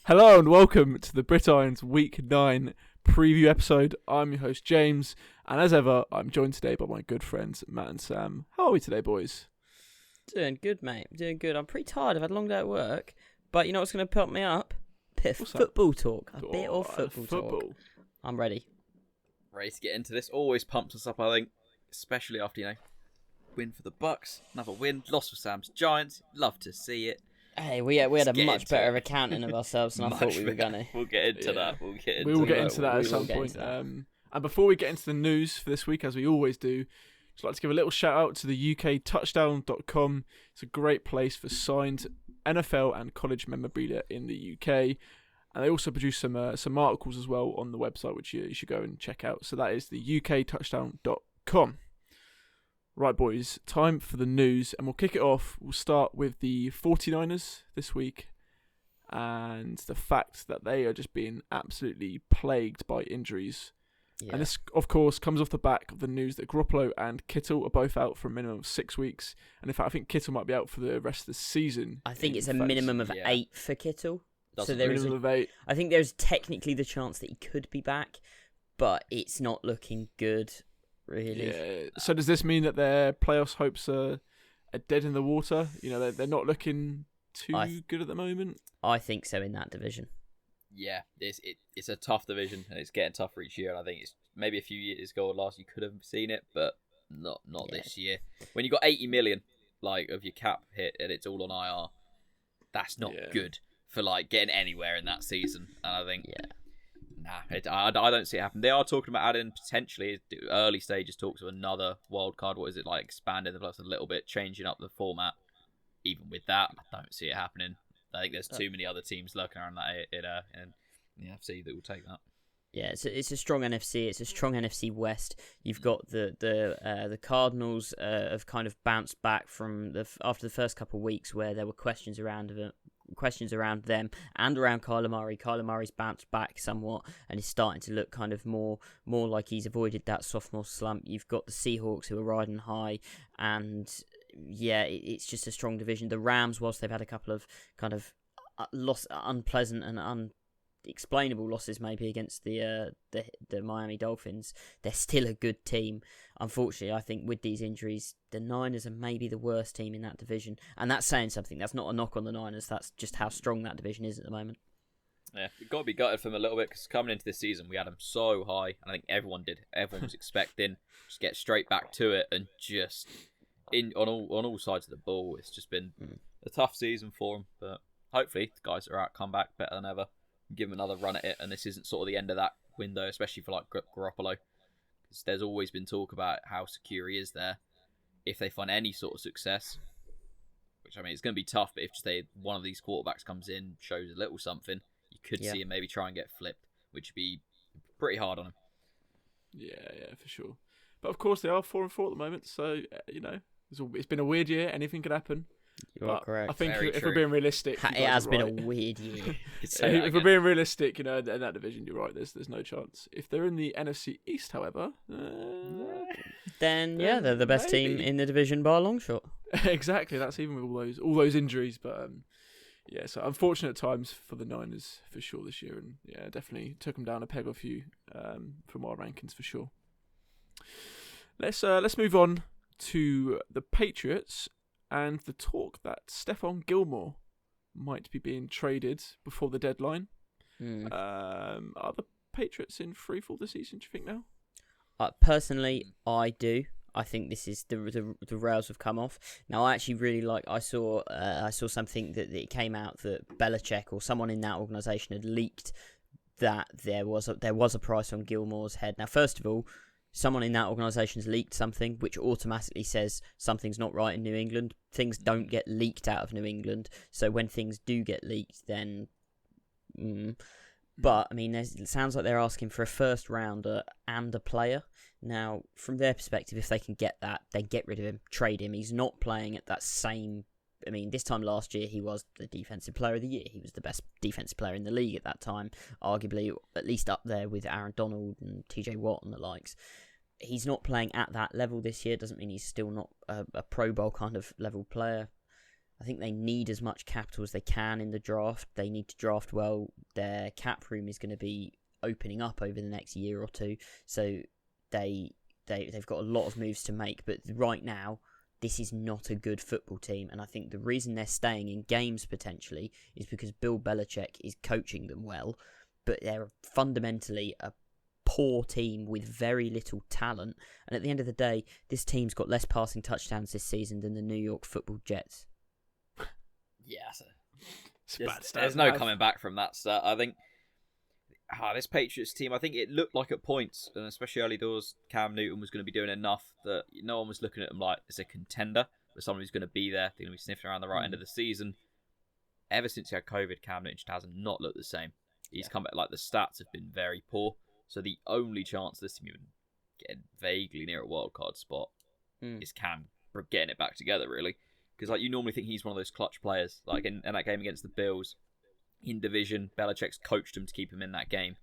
Hello and welcome to the Brit Irons Week 9 preview episode. I'm your host James, and as ever, I'm joined today by my good friends Matt and Sam. How are we today, boys? Doing good, mate. Doing good. I'm pretty tired. I've had a long day at work, but you know what's going to pump me up? Bit of football talk. A bit of football talk. I'm ready. Ready to get into this. Always pumps us up, I think, especially after, win for the Bucks, another win, loss for Sam's Giants. Love to see it. Hey, we had a much better accounting of ourselves than I thought we were going to. We'll get into that. We will get into that at some point. And before we get into the news for this week, as we always do, I'd like to give a little shout out to the UKTouchdown.com. It's a great place for signed NFL and college memorabilia in the UK. And they also produce some articles as well on the website, which you should go and check out. So that is the UKTouchdown.com. Right, boys, time for the news, and we'll kick it off. We'll start with the 49ers this week and the fact that they are just being absolutely plagued by injuries. Yeah. And this, of course, comes off the back of the news that Garoppolo and Kittle are both out for a minimum of 6 weeks. And in fact, I think Kittle might be out for the rest of the season. I think it's a minimum of 8 for Kittle. So there is minimum of 8. I think there's technically the chance that he could be back, but it's not looking good. Really? Yeah. So does this mean that their playoffs hopes are dead in the water? They're not looking too good at the moment. I think so in that division. Yeah, it's a tough division and it's getting tougher each year. And I think it's maybe a few years ago or last you could have seen it, but not this year. When you got 80 million of your cap hit and it's all on IR, that's not good for getting anywhere in that season. And I think. Yeah. Nah, I don't see it happen. They are talking about adding potentially early stages talks of another wild card. What is it expanding the playoffs a little bit, changing up the format? Even with that, I don't see it happening. I think there's too many other teams lurking around that in the NFC that will take that. Yeah, it's a strong NFC. It's a strong NFC West. You've got the Cardinals have kind of bounced back from after the first couple of weeks where there were questions around them and around Kyler Murray. Kyler Murray's bounced back somewhat and is starting to look kind of more like he's avoided that sophomore slump. You've got the Seahawks who are riding high, and it's just a strong division. The Rams, whilst they've had a couple of kind of unpleasant and unexplainable losses maybe against the Miami Dolphins, they're still a good team. Unfortunately, I think with these injuries, the Niners are maybe the worst team in that division, and that's saying something. That's not a knock on the Niners. That's just how strong that division is at the moment. Yeah, we've got to be gutted for them a little bit because coming into this season, we had them so high, and I think everyone did. Everyone was expecting just get straight back to it, and just on all sides of the ball, it's just been a tough season for them. But hopefully, the guys that are out come back better than ever. Give him another run at it, and this isn't sort of the end of that window, especially for Garoppolo, because there's always been talk about how secure he is there. If they find any sort of success, which it's going to be tough, but if one of these quarterbacks comes in, shows a little something, you could see him maybe try and get flipped, which would be pretty hard on him. Yeah, for sure. But of course, they are 4-4 at the moment, so it's been a weird year. Anything could happen. You are correct. I think if we're being realistic, it has been a weird year. If we're being realistic, in that division, you're right. There's no chance. If they're in the NFC East, however, then they're the best team in the division by a long shot. Exactly. That's even with all those injuries, but so unfortunate times for the Niners for sure this year, and definitely took them down a peg or few from our rankings for sure. Let's move on to the Patriots. And the talk that Stephon Gilmore might be being traded before the deadline. Are the Patriots in free fall this season, do you think now? Personally, I do. I think this is the rails have come off. Now, I actually really I saw something that it came out that Belichick or someone in that organisation had leaked that there was a price on Gilmore's head. Now, first of all, someone in that organisation has leaked something, which automatically says something's not right in New England. Things don't get leaked out of New England. So when things do get leaked, then... But, it sounds like they're asking for a first rounder and a player. Now, from their perspective, if they can get that, they get rid of him, trade him. He's not playing at that same... this time last year, he was the Defensive Player of the Year. He was the best defensive player in the league at that time, arguably at least up there with Aaron Donald and TJ Watt and the likes. He's not playing at that level this year. Doesn't mean he's still not a Pro Bowl kind of level player. I think they need as much capital as they can in the draft. They need to draft well. Their cap room is going to be opening up over the next year or two, so they've got a lot of moves to make. But right now, this is not a good football team, and I think the reason they're staying in games potentially is because Bill Belichick is coaching them well, but they're fundamentally a poor team with very little talent. And at the end of the day, this team's got less passing touchdowns this season than the New York Football Jets. Yeah, There's there's no coming back from that stat. I think this Patriots team, I think it looked like at points, and especially early doors, Cam Newton was going to be doing enough that no one was looking at him like as a contender, but someone who's going to be there, they're going to be sniffing around the right end of the season. Ever since he had COVID, Cam Newton just has not looked the same. He's come back, like the stats have been very poor, so the only chance this team even getting vaguely near a wildcard spot is Cam getting it back together, really. Because like you normally think he's one of those clutch players. Like in that game against the Bills, in division, Belichick's coached him to keep him in that game.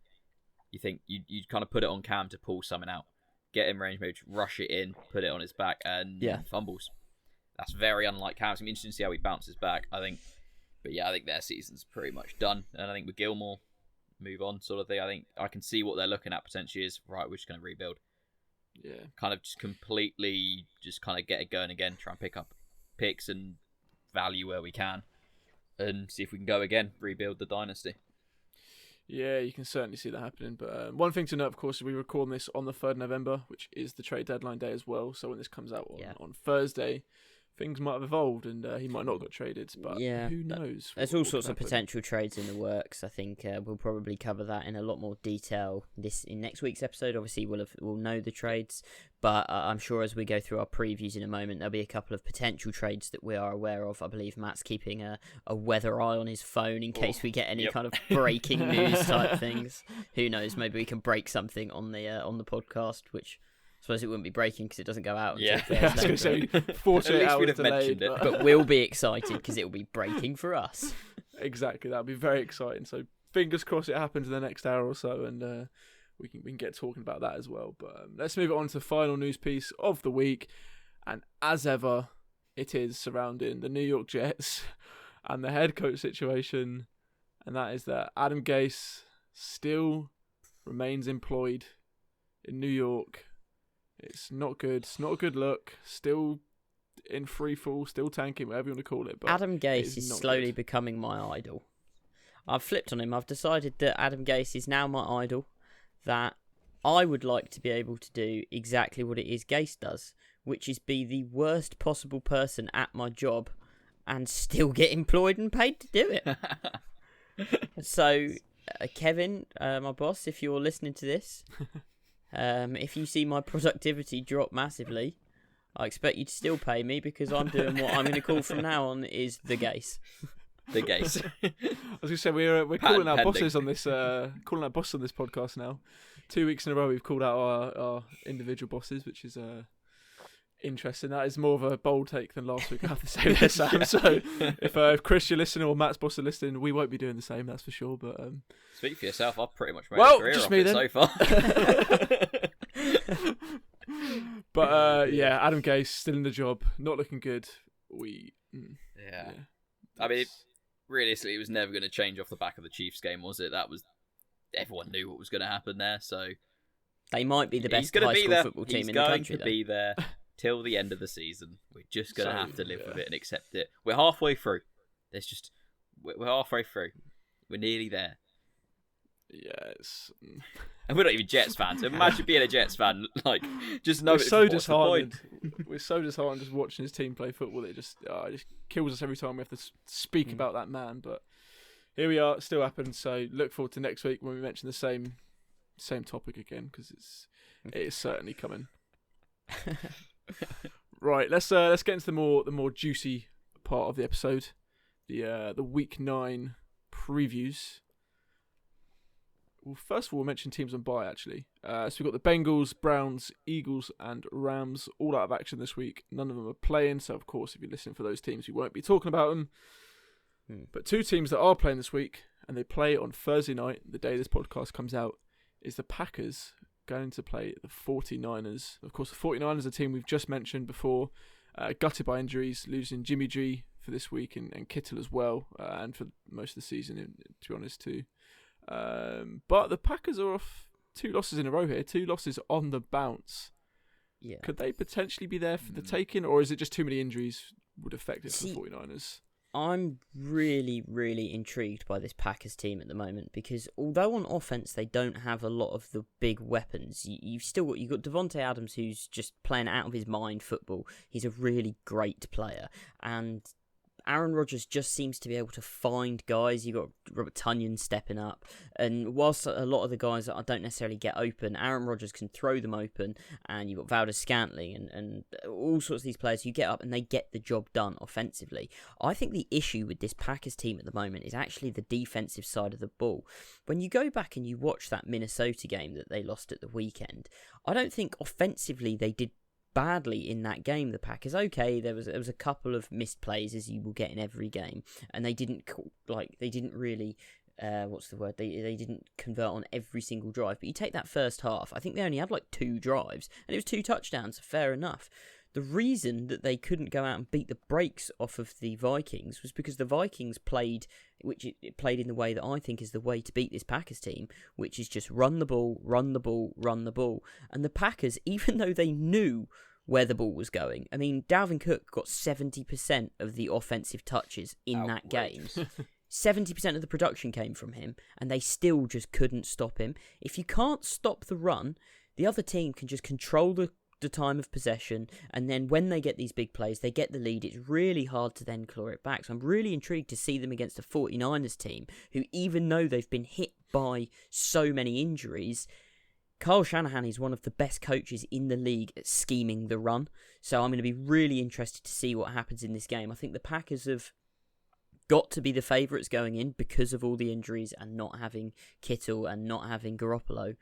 You think you'd kind of put it on Cam to pull something out, get him range maybe rush it in, put it on his back, and fumbles. That's very unlike Cam. It's going to be interesting to see how he bounces back, I think. But yeah, I think their season's pretty much done. And I think with Gilmore, move on sort of thing. I think I can see what they're looking at potentially is, right, we're just going to rebuild. Yeah. Kind of just completely just kind of get it going again, try and pick up picks and value where we can, and see if we can go again, rebuild the dynasty. Yeah, you can certainly see that happening. But one thing to note, of course, is we record this on the 3rd of November, which is the trade deadline day as well. So when this comes out on Thursday, things might have evolved and he might not have got traded. But who knows? There's all sorts of potential trades in the works. I think we'll probably cover that in a lot more detail in next week's episode. Obviously, we'll know the trades, but I'm sure as we go through our previews in a moment, there'll be a couple of potential trades that we are aware of. I believe Matt's keeping a weather eye on his phone in case we get any kind of breaking news type things. Who knows? Maybe we can break something on the podcast, which I suppose it wouldn't be breaking because it doesn't go out until Thursday. I was going to say 48 hours delayed. But we'll be excited because it will be breaking for us. Exactly, that'll be very exciting. So fingers crossed it happens in the next hour or so, and we can get talking about that as well. But let's move on to the final news piece of the week, and as ever, it is surrounding the New York Jets and the head coach situation, and that is that Adam Gase still remains employed in New York. It's not good. It's not a good look. Still in free fall, still tanking, whatever you want to call it. But Adam Gase is slowly becoming my idol. I've flipped on him. I've decided that Adam Gase is now my idol, that I would like to be able to do exactly what it is Gase does, which is be the worst possible person at my job and still get employed and paid to do it. So, Kevin, my boss, if you're listening to this... if you see my productivity drop massively, I expect you to still pay me because I'm doing what I'm going to call from now on is the Gase. The Gase. I was going to say we're calling our bosses on this podcast now. 2 weeks in a row we've called out our individual bosses, which is interesting. That is more of a bold take than last week, I have to say there, Sam. So if Chris, you're listening, or Matt's boss are listening, we won't be doing the same, that's for sure. But speak for yourself. I've pretty much made a career off it so far. But Adam Gase still in the job, not looking good. I mean, realistically, it was never going to change off the back of the Chiefs game, was it? Everyone knew what was going to happen there. So they might be the best high school football team in the country. He's going to be there till the end of the season. We're just going to have to live with it and accept it. We're halfway through. We're halfway through. We're nearly there. Yes. And we're not even Jets fans. So imagine being a Jets fan. Like, just know we're so disheartened. We're so disheartened just watching his team play football. It just kills us every time we have to speak about that man. But here we are. It still happens. So look forward to next week when we mention the same topic again, because it is certainly coming. Right. Let's get into the more juicy part of the episode. The Week 9 previews. Well, first of all, we'll mention teams on bye, actually. So we've got the Bengals, Browns, Eagles, and Rams all out of action this week. None of them are playing, so of course, if you're listening for those teams, we won't be talking about them. But two teams that are playing this week, and they play on Thursday night, the day this podcast comes out, is the Packers going to play the 49ers. Of course, the 49ers are a team we've just mentioned before, gutted by injuries, losing Jimmy G for this week, and Kittle as well, and for most of the season, to be honest too. But the Packers are off 2 losses in a row here, 2 losses on the bounce. Yeah. Could they potentially be there for the taking, or is it just too many injuries would affect it for the 49ers? I'm really, really intrigued by this Packers team at the moment, because although on offense they don't have a lot of the big weapons, you've got Devontae Adams, who's just playing out of his mind football. He's a really great player, and Aaron Rodgers just seems to be able to find guys. You've got Robert Tonyan stepping up, and whilst a lot of the guys that don't necessarily get open, Aaron Rodgers can throw them open, and you've got Valdez-Scantling and all sorts of these players who get up and they get the job done offensively. I think the issue with this Packers team at the moment is actually the defensive side of the ball. When you go back and you watch that Minnesota game that they lost at the weekend, I don't think offensively they did badly in that game. The Packers, okay, there was a couple of missed plays, as you will get in every game, and they didn't really they didn't convert on every single drive. But you take that first half, I think they only had like 2 drives, and it was 2 touchdowns. Fair enough. The reason that they couldn't go out and beat the brakes off of the Vikings was because the Vikings played in the way that I think is the way to beat this Packers team, which is just run the ball, run the ball, run the ball. And the Packers, even though they knew where the ball was going, I mean, Dalvin Cook got 70% of the offensive touches in that game. 70% of the production came from him, and they still just couldn't stop him. If you can't stop the run, the other team can just control the time of possession, and then when they get these big plays, they get the lead. It's really hard to then claw it back. So I'm really intrigued to see them against a 49ers team who, even though they've been hit by so many injuries, Kyle Shanahan is one of the best coaches in the league at scheming the run. So I'm going to be really interested to see what happens in this game. I think the Packers have got to be the favourites going in because of all the injuries and not having Kittle and not having Garoppolo.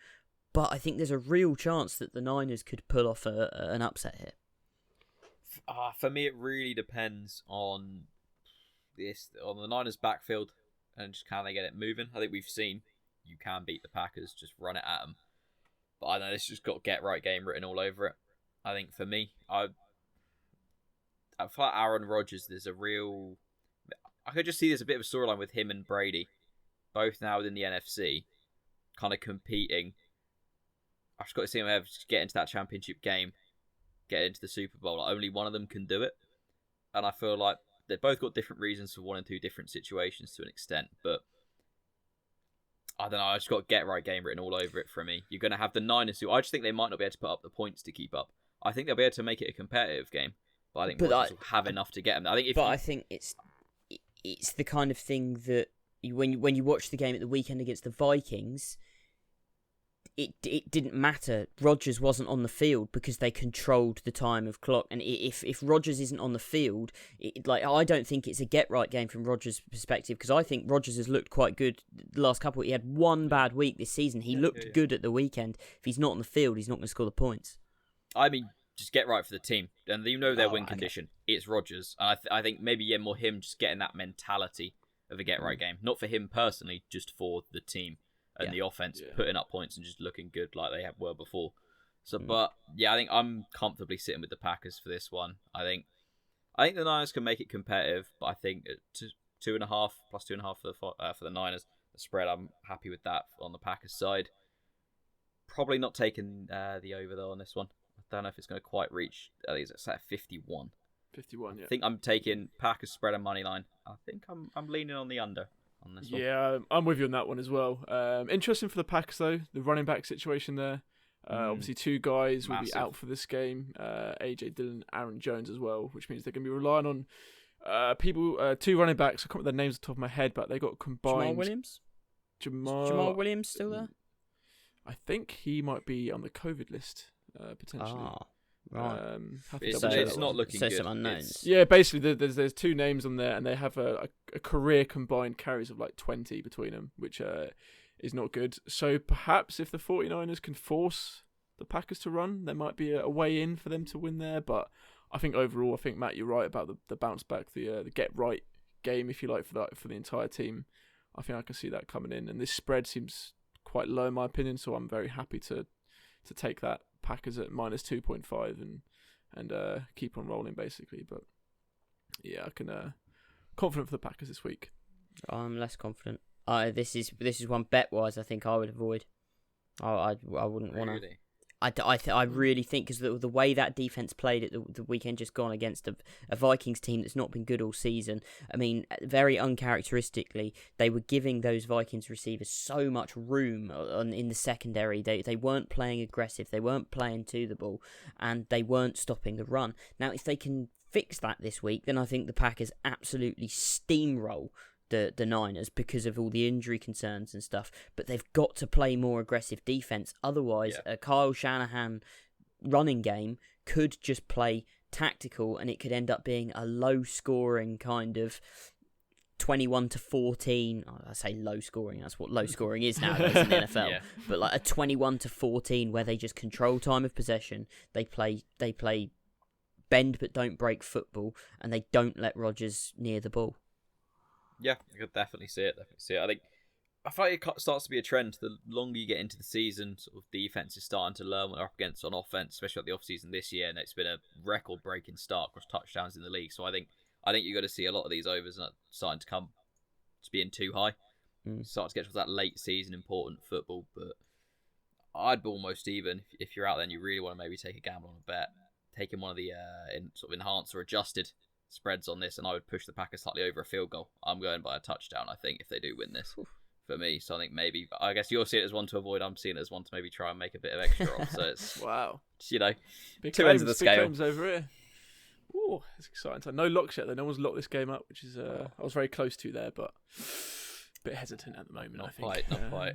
But I think there's a real chance that the Niners could pull off an upset here. For me, it really depends on the Niners' backfield and just can they get it moving. I think we've seen you can beat the Packers, just run it at them. But I know this just got get right game written all over it. I think for me, I feel like Aaron Rodgers, I could just see there's a bit of a storyline with him and Brady, both now within the NFC, kind of competing. I've just got to see them get into that championship game, get into the Super Bowl. Like, only one of them can do it. And I feel like they've both got different reasons for 1 and 2 different situations to an extent. But I don't know, I just got get right game written all over it for me. You're going to have the Niners who I just think they might not be able to put up the points to keep up. I think they'll be able to make it a competitive game. But I think Rodgers will have enough to get them. I think it's the kind of thing that when you watch the game at the weekend against the Vikings, it didn't matter. Rodgers wasn't on the field because they controlled the time of clock. And if Rodgers isn't on the field, I don't think it's a get-right game from Rodgers' perspective, because I think Rodgers has looked quite good the last couple. He had 1 bad week this season. He looked good at the weekend. If he's not on the field, he's not going to score the points. I mean, just get right for the team. And you know their win condition. It's Rodgers. And I think maybe more him just getting that mentality of a get-right game. Not for him personally, just for the team. And the offense putting up points and just looking good like they were before. So, but yeah, I think I'm comfortably sitting with the Packers for this one. I think the Niners can make it competitive, but I think 2.5 plus 2.5 for the Niners, the spread, I'm happy with that on the Packers side. Probably not taking the over though on this one. I don't know if it's going to quite reach. I think it's at 51. 51, yeah. I think I'm taking Packers spread and money line. I think I'm leaning on the under. Yeah, I'm with you on that one as well. Interesting for the Packers though, the running back situation there. Obviously 2 guys will be out for this game. AJ Dillon, Aaron Jones as well, which means they're going to be relying on 2 running backs. I can't remember their names off the top of my head, but they got combined. Jamal Williams? Jamal Williams still there? I think he might be on the COVID list, potentially. Right. It's not looking good. Some unknowns. Yeah, basically there's 2 names on there, and they have a career combined carries of like 20 between them, which is not good. So perhaps if the 49ers can force the Packers to run, there might be a way in for them to win there. But I think overall, Matt, you're right about the bounce back, the get right game, if you like, for the entire team. I think I can see that coming in, and this spread seems quite low in my opinion, so I'm very happy to take that Packers at minus 2.5 and keep on rolling basically. But yeah, confident for the Packers this week? I'm less confident. This is one bet wise. I think I would avoid. I wouldn't want to. Really? I really think because the way that defense played at the weekend just gone against a Vikings team that's not been good all season. I mean, very uncharacteristically, they were giving those Vikings receivers so much room in the secondary. They weren't playing aggressive. They weren't playing to the ball, and they weren't stopping the run. Now, if they can fix that this week, then I think the Packers absolutely steamroll the Niners because of all the injury concerns and stuff, but they've got to play more aggressive defense. Otherwise, a Kyle Shanahan running game could just play tactical, and it could end up being a low-scoring kind of 21-14. I say low-scoring. That's what low scoring is nowadays in the NFL. But like a 21-14 where they just control time of possession. They play bend but don't break football, and they don't let Rodgers near the ball. Yeah, I could definitely see it. I feel like it starts to be a trend. The longer you get into the season, sort of defense is starting to learn what they're up against on offense, especially at the offseason this year, and it's been a record-breaking start across touchdowns in the league. So I think you're going to see a lot of these overs starting to come to being too high. Start to get to that late season important football, but I'd be almost even if you're out there and you really want to maybe take a gamble on a bet, taking one of the sort of enhanced or adjusted spreads on this, and I would push the Packers slightly over a field goal. I'm going by a touchdown, I think, if they do win this. For me, so I think maybe, I guess you'll see it as one to avoid. I'm seeing it as one to maybe try and make a bit of extra off. So it's wow, big two ends of the scale. Big claims over here. Oh, it's exciting. So no locks yet though. No one's locked this game up, which is I was very close to there, but a bit hesitant at the moment. Not I think. Not quite.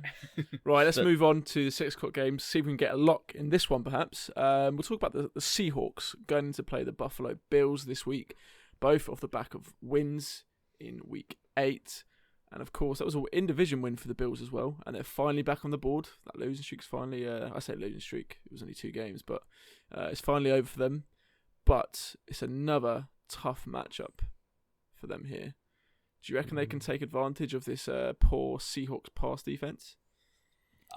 Right, let's move on to the 6 o'clock games. See if we can get a lock in this one, perhaps. We'll talk about the Seahawks going to play the Buffalo Bills this week, both off the back of wins in Week 8. And of course, that was an in-division win for the Bills as well. And they're finally back on the board. That losing streak's finally, I say losing streak, it was only 2 games, but it's finally over for them. But it's another tough matchup for them here. Do you reckon they can take advantage of this poor Seahawks pass defense?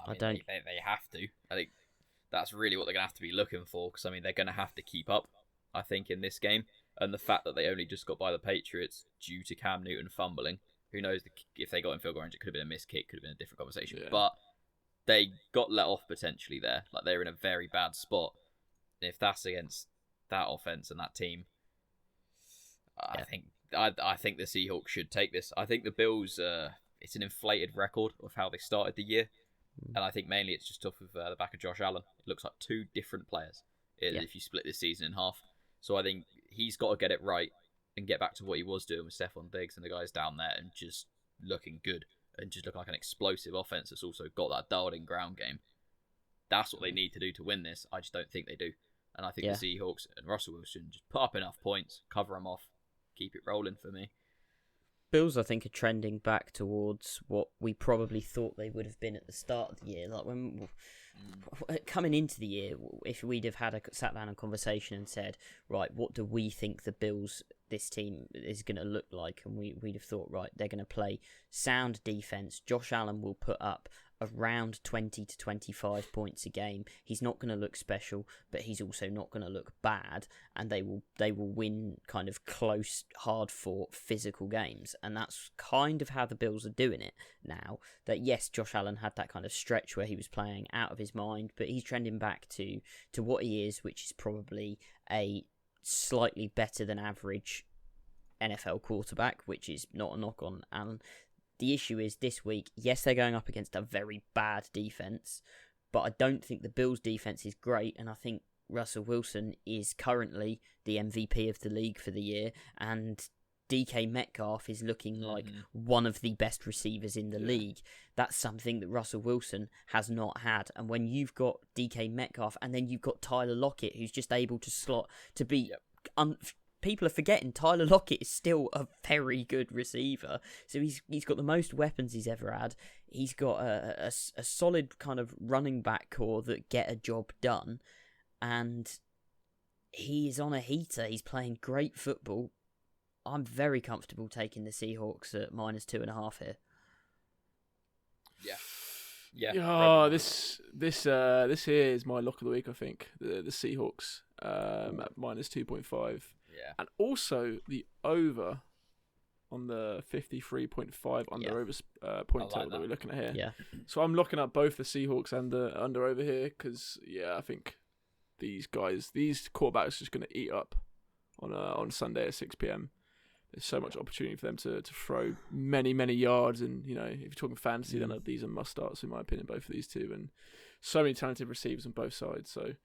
I don't. They have to. I think that's really what they're going to have to be looking for, because, I mean, they're going to have to keep up, I think, in this game. And the fact that they only just got by the Patriots due to Cam Newton fumbling, who knows if they got in field goal range, it could have been a missed kick, could have been a different conversation. Yeah. But they got let off potentially there. Like, they're in a very bad spot. And if that's against that offense and that team, I think the Seahawks should take this. I think the Bills, it's an inflated record of how they started the year. And I think mainly it's just off of the back of Josh Allen. It looks like 2 different players if you split this season in half. So I think he's got to get it right and get back to what he was doing with Stephon Diggs and the guys down there, and just looking good and just look like an explosive offense that's also got that dialed-in ground game. That's what they need to do to win this. I just don't think they do. And I think the Seahawks and Russell Wilson just put up enough points, cover them off, keep it rolling for me. Bills, I think, are trending back towards what we probably thought they would have been at the start of the year. Like when coming into the year, if we'd have sat down and conversation and said, right, what do we think the Bills, this team, is going to look like? And we'd have thought, right, they're going to play sound defense. Josh Allen will put up around 20 to 25 points a game. He's not going to look special, but he's also not going to look bad, and they will win kind of close, hard-fought, physical games. And that's kind of how the Bills are doing it now. That yes, Josh Allen had that kind of stretch where he was playing out of his mind, but he's trending back to what he is, which is probably a slightly better than average NFL quarterback, which is not a knock on Allen. The issue is this week, yes, they're going up against a very bad defense, but I don't think the Bills' defense is great, and I think Russell Wilson is currently the MVP of the league for the year, and DK Metcalf is looking like one of the best receivers in the league. That's something that Russell Wilson has not had, and when you've got DK Metcalf, and then you've got Tyler Lockett, who's just able to slot to be... People are forgetting Tyler Lockett is still a very good receiver. So he's got the most weapons he's ever had. He's got a solid kind of running back core that get a job done. And he's on a heater. He's playing great football. I'm very comfortable taking the Seahawks at -2.5 here. Yeah. Oh, this here is my lock of the week, I think. The Seahawks at -2.5. Yeah. And also the over on the 53.5 under-over point like total that that. we're looking at here. Yeah. So I'm looking at both the Seahawks and the under-over here because, I think these quarterbacks are just going to eat up on Sunday at 6 p.m. There's so much opportunity for them to throw many, many yards. And, if you're talking fantasy, then these are must-starts, in my opinion, both of these two. And so many talented receivers on both sides. So,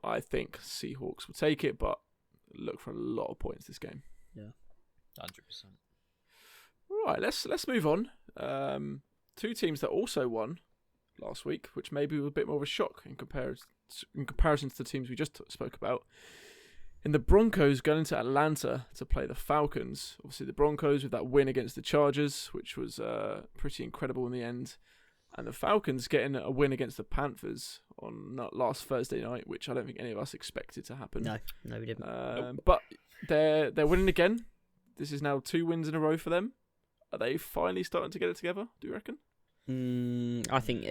I think Seahawks will take it, but look for a lot of points this game. Yeah. 100%. Right, let's move on. Two teams that also won last week, which maybe were a bit more of a shock in comparison to the teams we just spoke about. In the Broncos going into Atlanta to play the Falcons. Obviously, the Broncos with that win against the Chargers, which was pretty incredible in the end. And the Falcons getting a win against the Panthers on last Thursday night, which I don't think any of us expected to happen. No, we didn't. But they're winning again. This is now 2 wins in a row for them. Are they finally starting to get it together, do you reckon? I think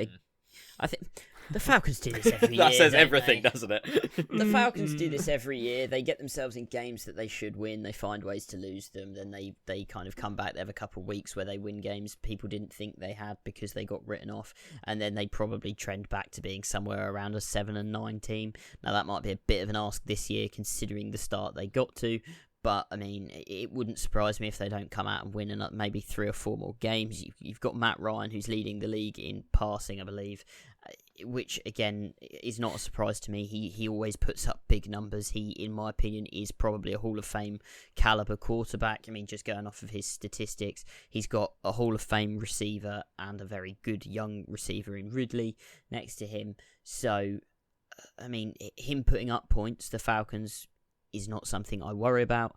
the Falcons do this every year. That says everything, doesn't it? The Falcons do this every year. They get themselves in games that they should win. They find ways to lose them. Then they kind of come back. They have a couple of weeks where they win games people didn't think they had because they got written off. And then they probably trend back to being somewhere around a 7-9 team. Now, that might be a bit of an ask this year considering the start they got to. But, I mean, it wouldn't surprise me if they don't come out and win maybe 3 or 4 more games. You've got Matt Ryan, who's leading the league in passing, I believe, which, again, is not a surprise to me. He always puts up big numbers. He, in my opinion, is probably a Hall of Fame caliber quarterback. I mean, just going off of his statistics, he's got a Hall of Fame receiver and a very good young receiver in Ridley next to him. So, I mean, him putting up points, the Falcons, is not something I worry about.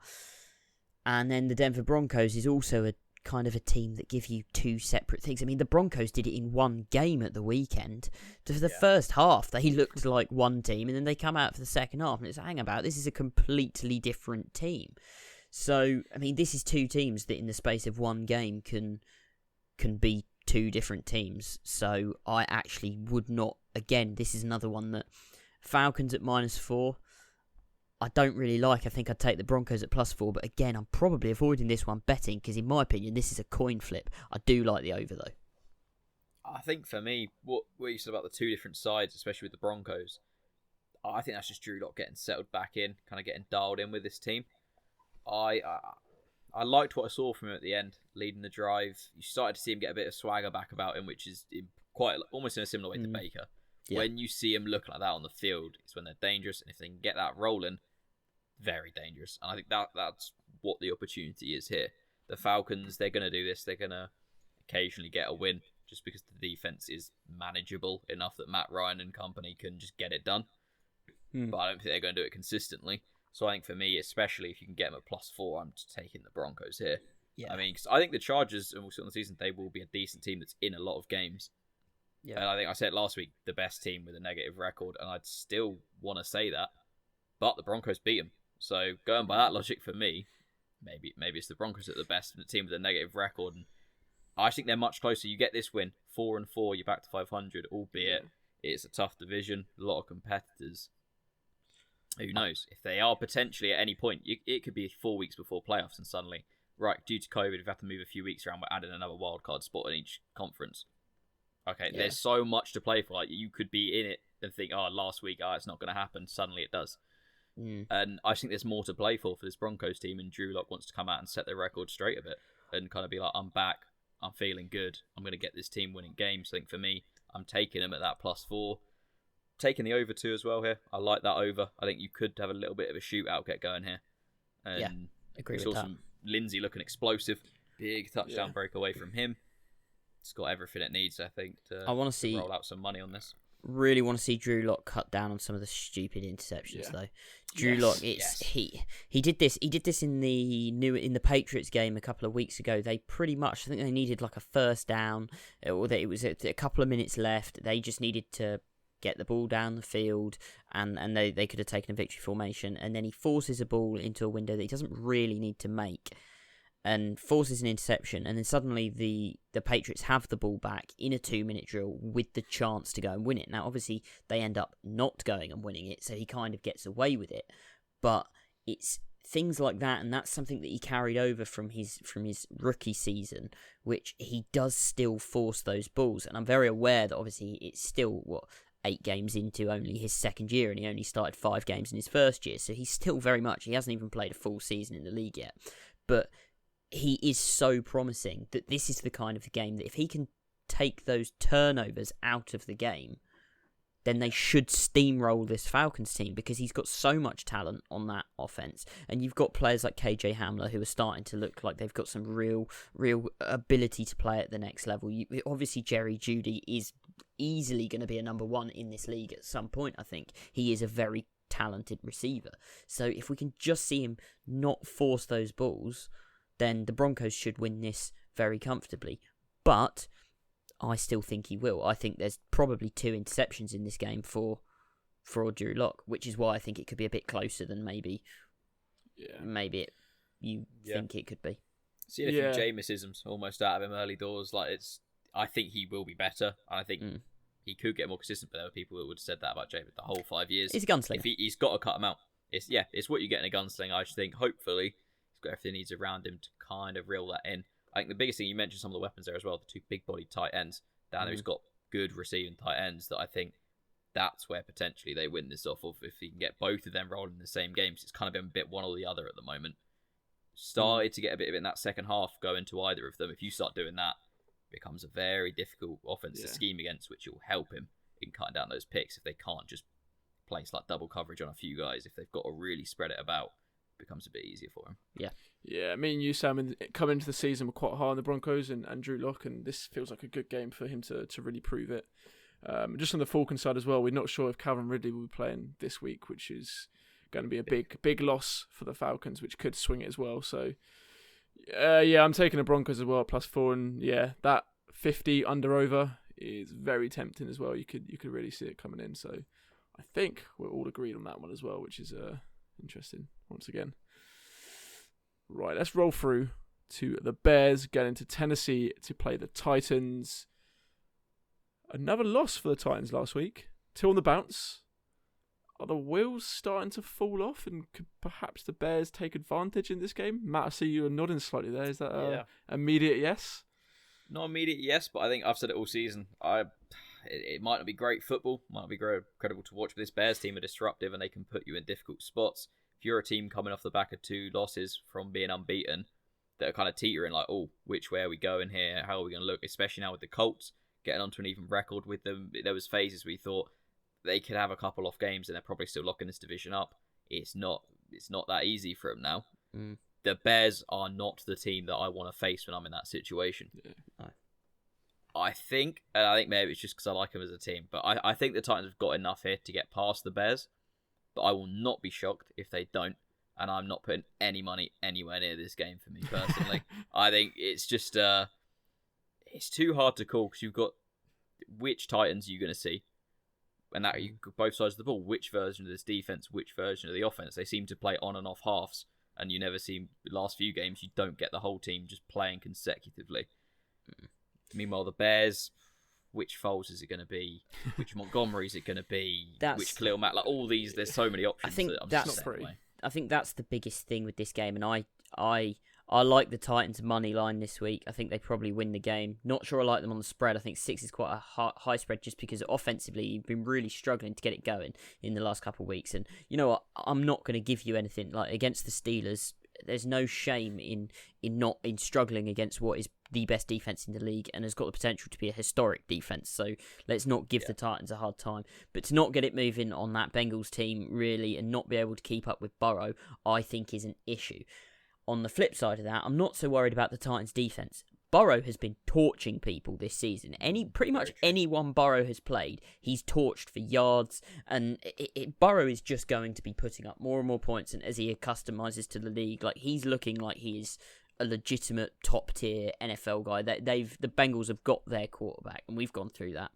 And then the Denver Broncos is also a kind of a team that give you 2 separate things. I mean, the Broncos did it in one game at the weekend. For the first half, they looked like one team, and then they come out for the second half, and it's, hang about, this is a completely different team. So, I mean, this is 2 teams that in the space of one game can be 2 different teams. So, I actually would not, again, this is another one that Falcons at -4, I don't really like. I think I'd take the Broncos at +4, but again, I'm probably avoiding this one betting because, in my opinion, this is a coin flip. I do like the over, though. I think for me, what you said about the 2 different sides, especially with the Broncos, I think that's just Drew Lock getting settled back in, kind of getting dialed in with this team. I liked what I saw from him at the end, leading the drive. You started to see him get a bit of swagger back about him, which is almost in a similar way to Baker. Yeah. When you see him looking like that on the field, it's when they're dangerous, and if they can get that rolling, very dangerous. And I think that's what the opportunity is here. The Falcons, they're going to do this. They're going to occasionally get a win just because the defense is manageable enough that Matt Ryan and company can just get it done. But I don't think they're going to do it consistently. So I think for me, especially if you can get them at +4, I'm just taking the Broncos here. Yeah. I mean, cause I think the Chargers, and we'll see on the season, they will be a decent team that's in a lot of games. Yeah. And I think I said last week, the best team with a negative record, and I'd still want to say that. But the Broncos beat them. So going by that logic for me, maybe it's the Broncos that are the best team with a negative record. And I think they're much closer. You get this win, 4-4, you're back to 500, albeit it's a tough division, a lot of competitors. Who knows? If they are potentially at any point, it could be 4 weeks before playoffs, and suddenly, right, due to COVID, we've had to move a few weeks around, we're adding another wildcard spot in each conference. Okay, there's so much to play for. Like, you could be in it and think, last week, it's not going to happen. Suddenly it does. And I think there's more to play for this Broncos team, and Drew Lock wants to come out and set their record straight a bit and kind of be like, I'm back, I'm feeling good, I'm going to get this team winning games. I think for me, I'm taking them at that +4. Taking the over 2 as well here. I like that over. I think you could have a little bit of a shootout get going here. And agree with saw that. some Lindsay looking explosive. Big touchdown breakaway from him. It's got everything it needs, I think, to roll out some money on this. Really want to see Drew Lock cut down on some of the stupid interceptions, though. Drew Lock, he did this. He did this in the Patriots game a couple of weeks ago. They pretty much, I think they needed like a first down, or that it was a couple of minutes left. They just needed to get the ball down the field, and they could have taken a victory formation. And then he forces a ball into a window that he doesn't really need to make, and forces an interception, and then suddenly the Patriots have the ball back in a 2-minute drill with the chance to go and win it. Now, obviously, they end up not going and winning it, so he kind of gets away with it. But it's things like that, and that's something that he carried over from his rookie season, which he does still force those balls. And I'm very aware that obviously it's still 8 games into only his second year, and he only started 5 games in his first year, so he's still he hasn't even played a full season in the league yet. But he is so promising that this is the kind of game that if he can take those turnovers out of the game, then they should steamroll this Falcons team, because he's got so much talent on that offense. And you've got players like KJ Hamler who are starting to look like they've got some real ability to play at the next level. Obviously, Jerry Jeudy is easily going to be a number 1 in this league at some point. I think he is a very talented receiver. So if we can just see him not force those balls, then the Broncos should win this very comfortably. But I still think he will. I think there's probably 2 interceptions in this game for Drew Lock, which is why I think it could be a bit closer than maybe you think it could be. Seeing a few Jameisms almost out of him early doors, I think he will be better. I think he could get more consistent, but there were people who would have said that about Jameis the whole 5 years. He's a gunslinger. He's got to cut him out. It's what you get in a gunslinger. I just think hopefully he's got everything he needs around him to kind of reel that in. I think the biggest thing, you mentioned some of the weapons there as well, the 2 big-bodied tight ends. Down there, he's got good receiving tight ends that I think that's where potentially they win this off of, if he can get both of them rolling in the same games. It's kind of been a bit one or the other at the moment. Started to get a bit of it in that second half going to either of them. If you start doing that, it becomes a very difficult offense to scheme against, which will help him in cutting down those picks if they can't just place double coverage on a few guys. If they've got to really spread it about, becomes a bit easier for him. Yeah, me and you, Sam, coming into the season, were quite high on the Broncos and Drew Lock, and this feels like a good game for him to really prove it. Just on the Falcons side as well, we're not sure if Calvin Ridley will be playing this week, which is going to be a big loss for the Falcons, which could swing it as well. So, I'm taking the Broncos as well at +4, and that 50 under/over is very tempting as well. You could really see it coming in. So, I think we're all agreed on that one as well, which is interesting once again. Right, let's roll through to the Bears, get into Tennessee to play the Titans. Another loss for the Titans last week. 2 on the bounce. Are the wheels starting to fall off, and could perhaps the Bears take advantage in this game? Matt, I see you are nodding slightly there. Is that an immediate yes? Not immediate yes, but I think I've said it all season. It might not be great football, might not be incredible to watch, but this Bears team are disruptive and they can put you in difficult spots. If you're a team coming off the back of 2 losses from being unbeaten, that are kind of teetering which way are we going here? How are we going to look? Especially now with the Colts getting onto an even record with them. There was phases we thought they could have a couple off games and they're probably still locking this division up. It's not that easy for them now. The Bears are not the team that I want to face when I'm in that situation. No. I think maybe it's just because I like them as a team, but I think the Titans have got enough here to get past the Bears. But I will not be shocked if they don't, and I'm not putting any money anywhere near this game for me personally. I think it's just it's too hard to call, because you've got which Titans you're going to see, and that you both sides of the ball. Which version of this defense, which version of the offense? They seem to play on and off halves, and you never see the last few games. You don't get the whole team just playing consecutively. Meanwhile, the Bears. Which Foles is it going to be? Which Montgomery is it going to be? Which Khalil Mack? All these, there's so many options. I think that's the biggest thing with this game, and I like the Titans money line this week. I think they probably win the game. Not sure I like them on the spread. I think 6 is quite a high spread, just because offensively you've been really struggling to get it going in the last couple of weeks. And you know what? I'm not going to give you anything against the Steelers. There's no shame in struggling against what is the best defense in the league and has got the potential to be a historic defense. So let's not give the Titans a hard time. But to not get it moving on that Bengals team really and not be able to keep up with Burrow, I think is an issue. On the flip side of that, I'm not so worried about the Titans defense. Burrow has been torching people this season. Pretty much anyone Burrow has played, he's torched for yards, and Burrow is just going to be putting up more and more points, and as he accustomizes to the league, he's looking like he is a legitimate top tier NFL guy. The Bengals have got their quarterback, and we've gone through that.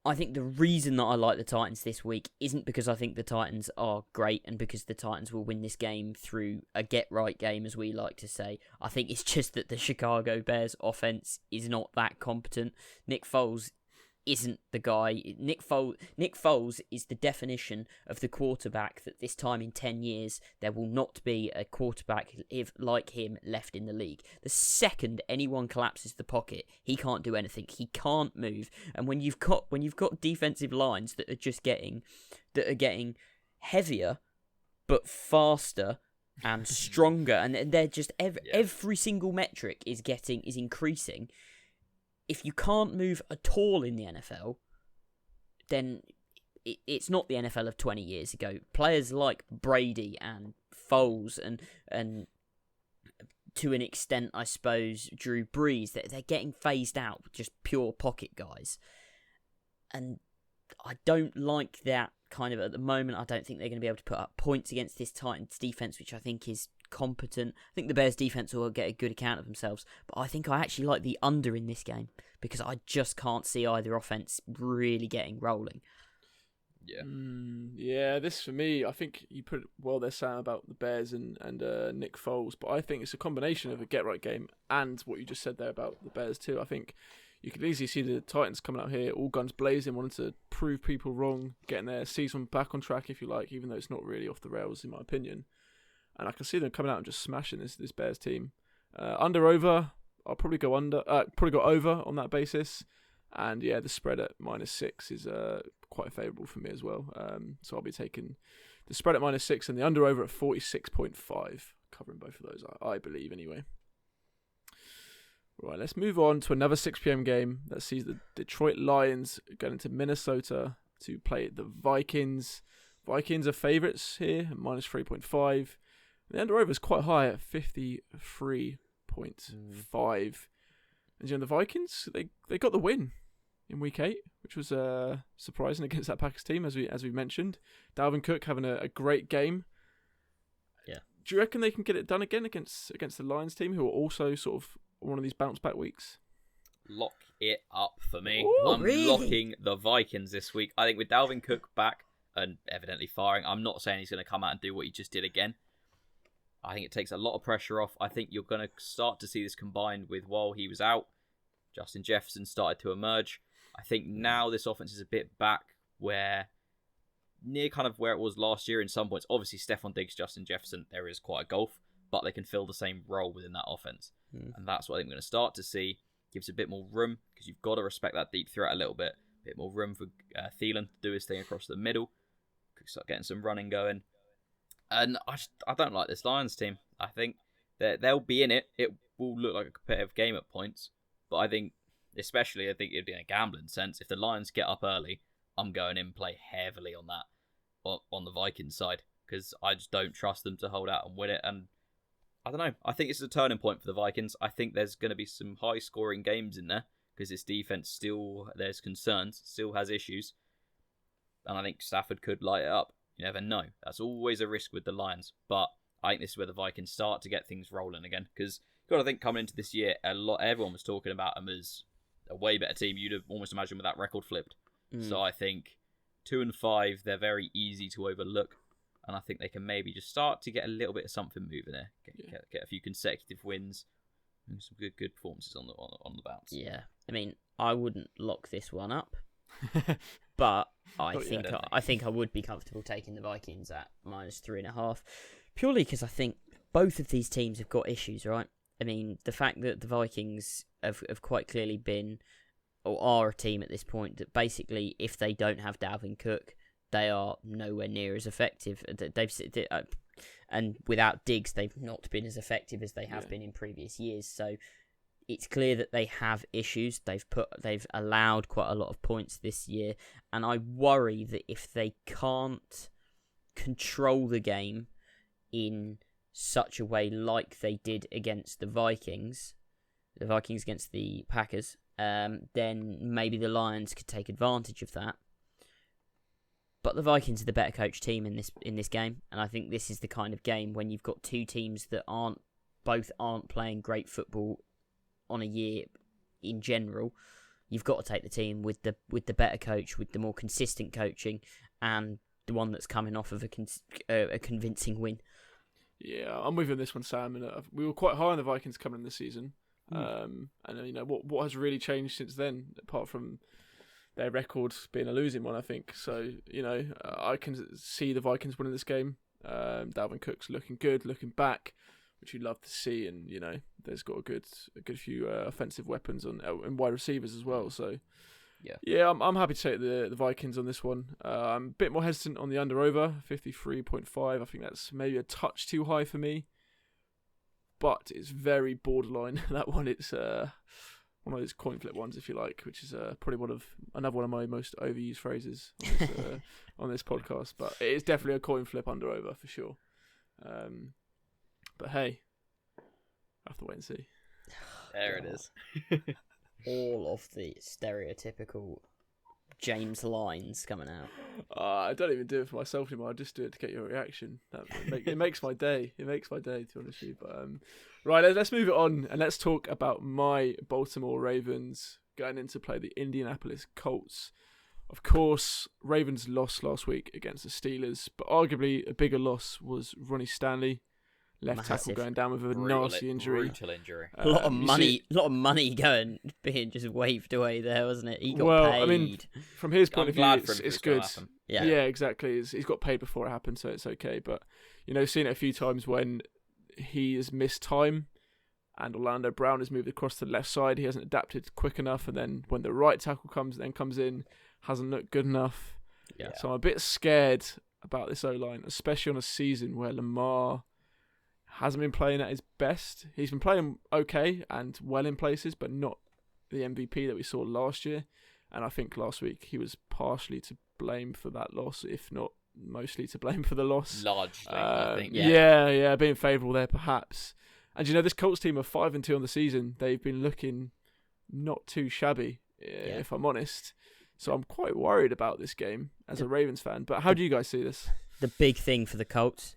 I think the reason that I like the Titans this week isn't because I think the Titans are great and because the Titans will win this game through a get-right game, as we like to say. I think it's just that the Chicago Bears offense is not that competent. Nick Foles isn't the guy. Nick Foles is the definition of the quarterback that this time in 10 years there will not be a quarterback like him left in the league. The second anyone collapses the pocket, he can't do anything. He can't move. And when you've got defensive lines that are getting heavier but faster and stronger, and they're just every single metric is increasing. If you can't move at all in the NFL, then it's not the NFL of 20 years ago. Players like Brady and Foles and to an extent, I suppose, Drew Brees, they're getting phased out, just pure pocket guys. And I don't like that kind of at the moment. I don't think they're going to be able to put up points against this Titans defense, which I think is competent. I think the Bears defense will get a good account of themselves, but I think I actually like the under in this game because I just can't see either offense really getting rolling. Yeah. This for me, I think you put it well there, Sam, about the Bears and Nick Foles, but I think it's a combination of a get-right game and what you just said there about the Bears too. I think you could easily see the Titans coming out here, all guns blazing, wanting to prove people wrong, getting their season back on track, if you like, even though it's not really off the rails, in my opinion. And I can see them coming out and just smashing this Bears team. Over, I'll probably go over on that basis. And yeah, the spread at -6 is quite favourable for me as well. So I'll be taking the spread at -6 and the over at 46.5, covering both of those, I believe, anyway. Right, let's move on to another 6 p.m. game that sees the Detroit Lions going into Minnesota to play the Vikings. Vikings are favourites here, at -3.5. The under-over is quite high at 53.5. And the Vikings, they got the win in Week 8, which was surprising against that Packers team, as we mentioned. Dalvin Cook having a great game. Yeah. Do you reckon they can get it done again against the Lions team, who are also sort of one of these bounce-back weeks? Lock it up for me. Ooh, I'm really? locking the Vikings this week. I think with Dalvin Cook back and evidently firing, I'm not saying he's going to come out and do what he just did again. I think it takes a lot of pressure off. I think you're going to start to see this combined with while he was out, Justin Jefferson started to emerge. I think now this offense is a bit back near kind of where it was last year in some points. Obviously, Stephon Diggs, Justin Jefferson, there is quite a gulf, but they can fill the same role within that offense. And that's what I think we're going to start to see. Gives a bit more room, because you've got to respect that deep threat a little bit. A bit more room for Thielen to do his thing across the middle. Could start getting some running going. And I don't like this Lions team. I think that they'll be in it. It will look like a competitive game at points. But I think it'd be in a gambling sense. If the Lions get up early, I'm going in play heavily on that, on the Vikings side, because I just don't trust them to hold out and win it. And I don't know. I think it's a turning point for the Vikings. I think there's going to be some high-scoring games in there, because this defense there's concerns, still has issues. And I think Stafford could light it up. You never know. That's always a risk with the Lions. But I think this is where the Vikings start to get things rolling again. Because you've got to think, coming into this year, everyone was talking about them as a way better team. You'd have almost imagined with that record flipped. So I think 2-5, they're very easy to overlook. And I think they can maybe just start to get a little bit of something moving there. Get a few consecutive wins. And some good performances on the bounce. Yeah. I mean, I wouldn't lock this one up. But I think I would be comfortable taking the Vikings at -3.5, purely because I think both of these teams have got issues, right? I mean, the fact that the Vikings have quite clearly been, or are a team at this point, that basically, if they don't have Dalvin Cook, they are nowhere near as effective. And without Diggs, they've not been as effective as they have been in previous years. So it's clear that they have issues. They've allowed quite a lot of points this year, and I worry that if they can't control the game in such a way like they did against the Vikings against the Packers, then maybe the Lions could take advantage of that. But the Vikings are the better coached team in this game, and I think this is the kind of game when you've got two teams that aren't playing great football on a year in general. You've got to take the team with the better coach, with the more consistent coaching, and the one that's coming off of a convincing win. Yeah, I'm with you on this one, Sam. And we were quite high on the Vikings coming in this season. And what has really changed since then, apart from their record being a losing one, I think. So, I can see the Vikings winning this game. Dalvin Cook's looking good, looking back, which you'd love to see, and there's got a good few offensive weapons and wide receivers as well. So yeah, I'm happy to take the Vikings on this one. I'm a bit more hesitant on the under/over 53.5. I think that's maybe a touch too high for me, but it's very borderline. That one, it's one of those coin flip ones, if you like, which is probably another one of my most overused phrases on this podcast. But it is definitely a coin flip under/over for sure. But hey, I have to wait and see. There it is. All of the stereotypical James lines coming out. I don't even do it for myself anymore. I just do it to get your reaction. It makes my day. It makes my day, to be honest with you. But right, let's move it on and let's talk about my Baltimore Ravens going in to play the Indianapolis Colts. Of course, Ravens lost last week against the Steelers, but arguably a bigger loss was Ronnie Stanley. Left tackle going down with a nasty injury. Brutal injury. A lot of money being just waved away there, wasn't it? He got paid. I mean, from his point of view, it's good. Yeah, exactly. He's got paid before it happened, so it's okay. But seen it a few times when he has missed time, and Orlando Brown has moved across to the left side. He hasn't adapted quick enough, and then when the right tackle comes in, hasn't looked good enough. Yeah. So I'm a bit scared about this O-line, especially on a season where Lamar hasn't been playing at his best. He's been playing okay and well in places, but not the MVP that we saw last year. And I think last week he was partially to blame for that loss, if not mostly to blame for the loss. Largely, I think. Yeah, being favourable there perhaps. And this Colts team are 5-2 on the season. They've been looking not too shabby, if I'm honest. So I'm quite worried about this game as a Ravens fan. But how do you guys see this? The big thing for the Colts,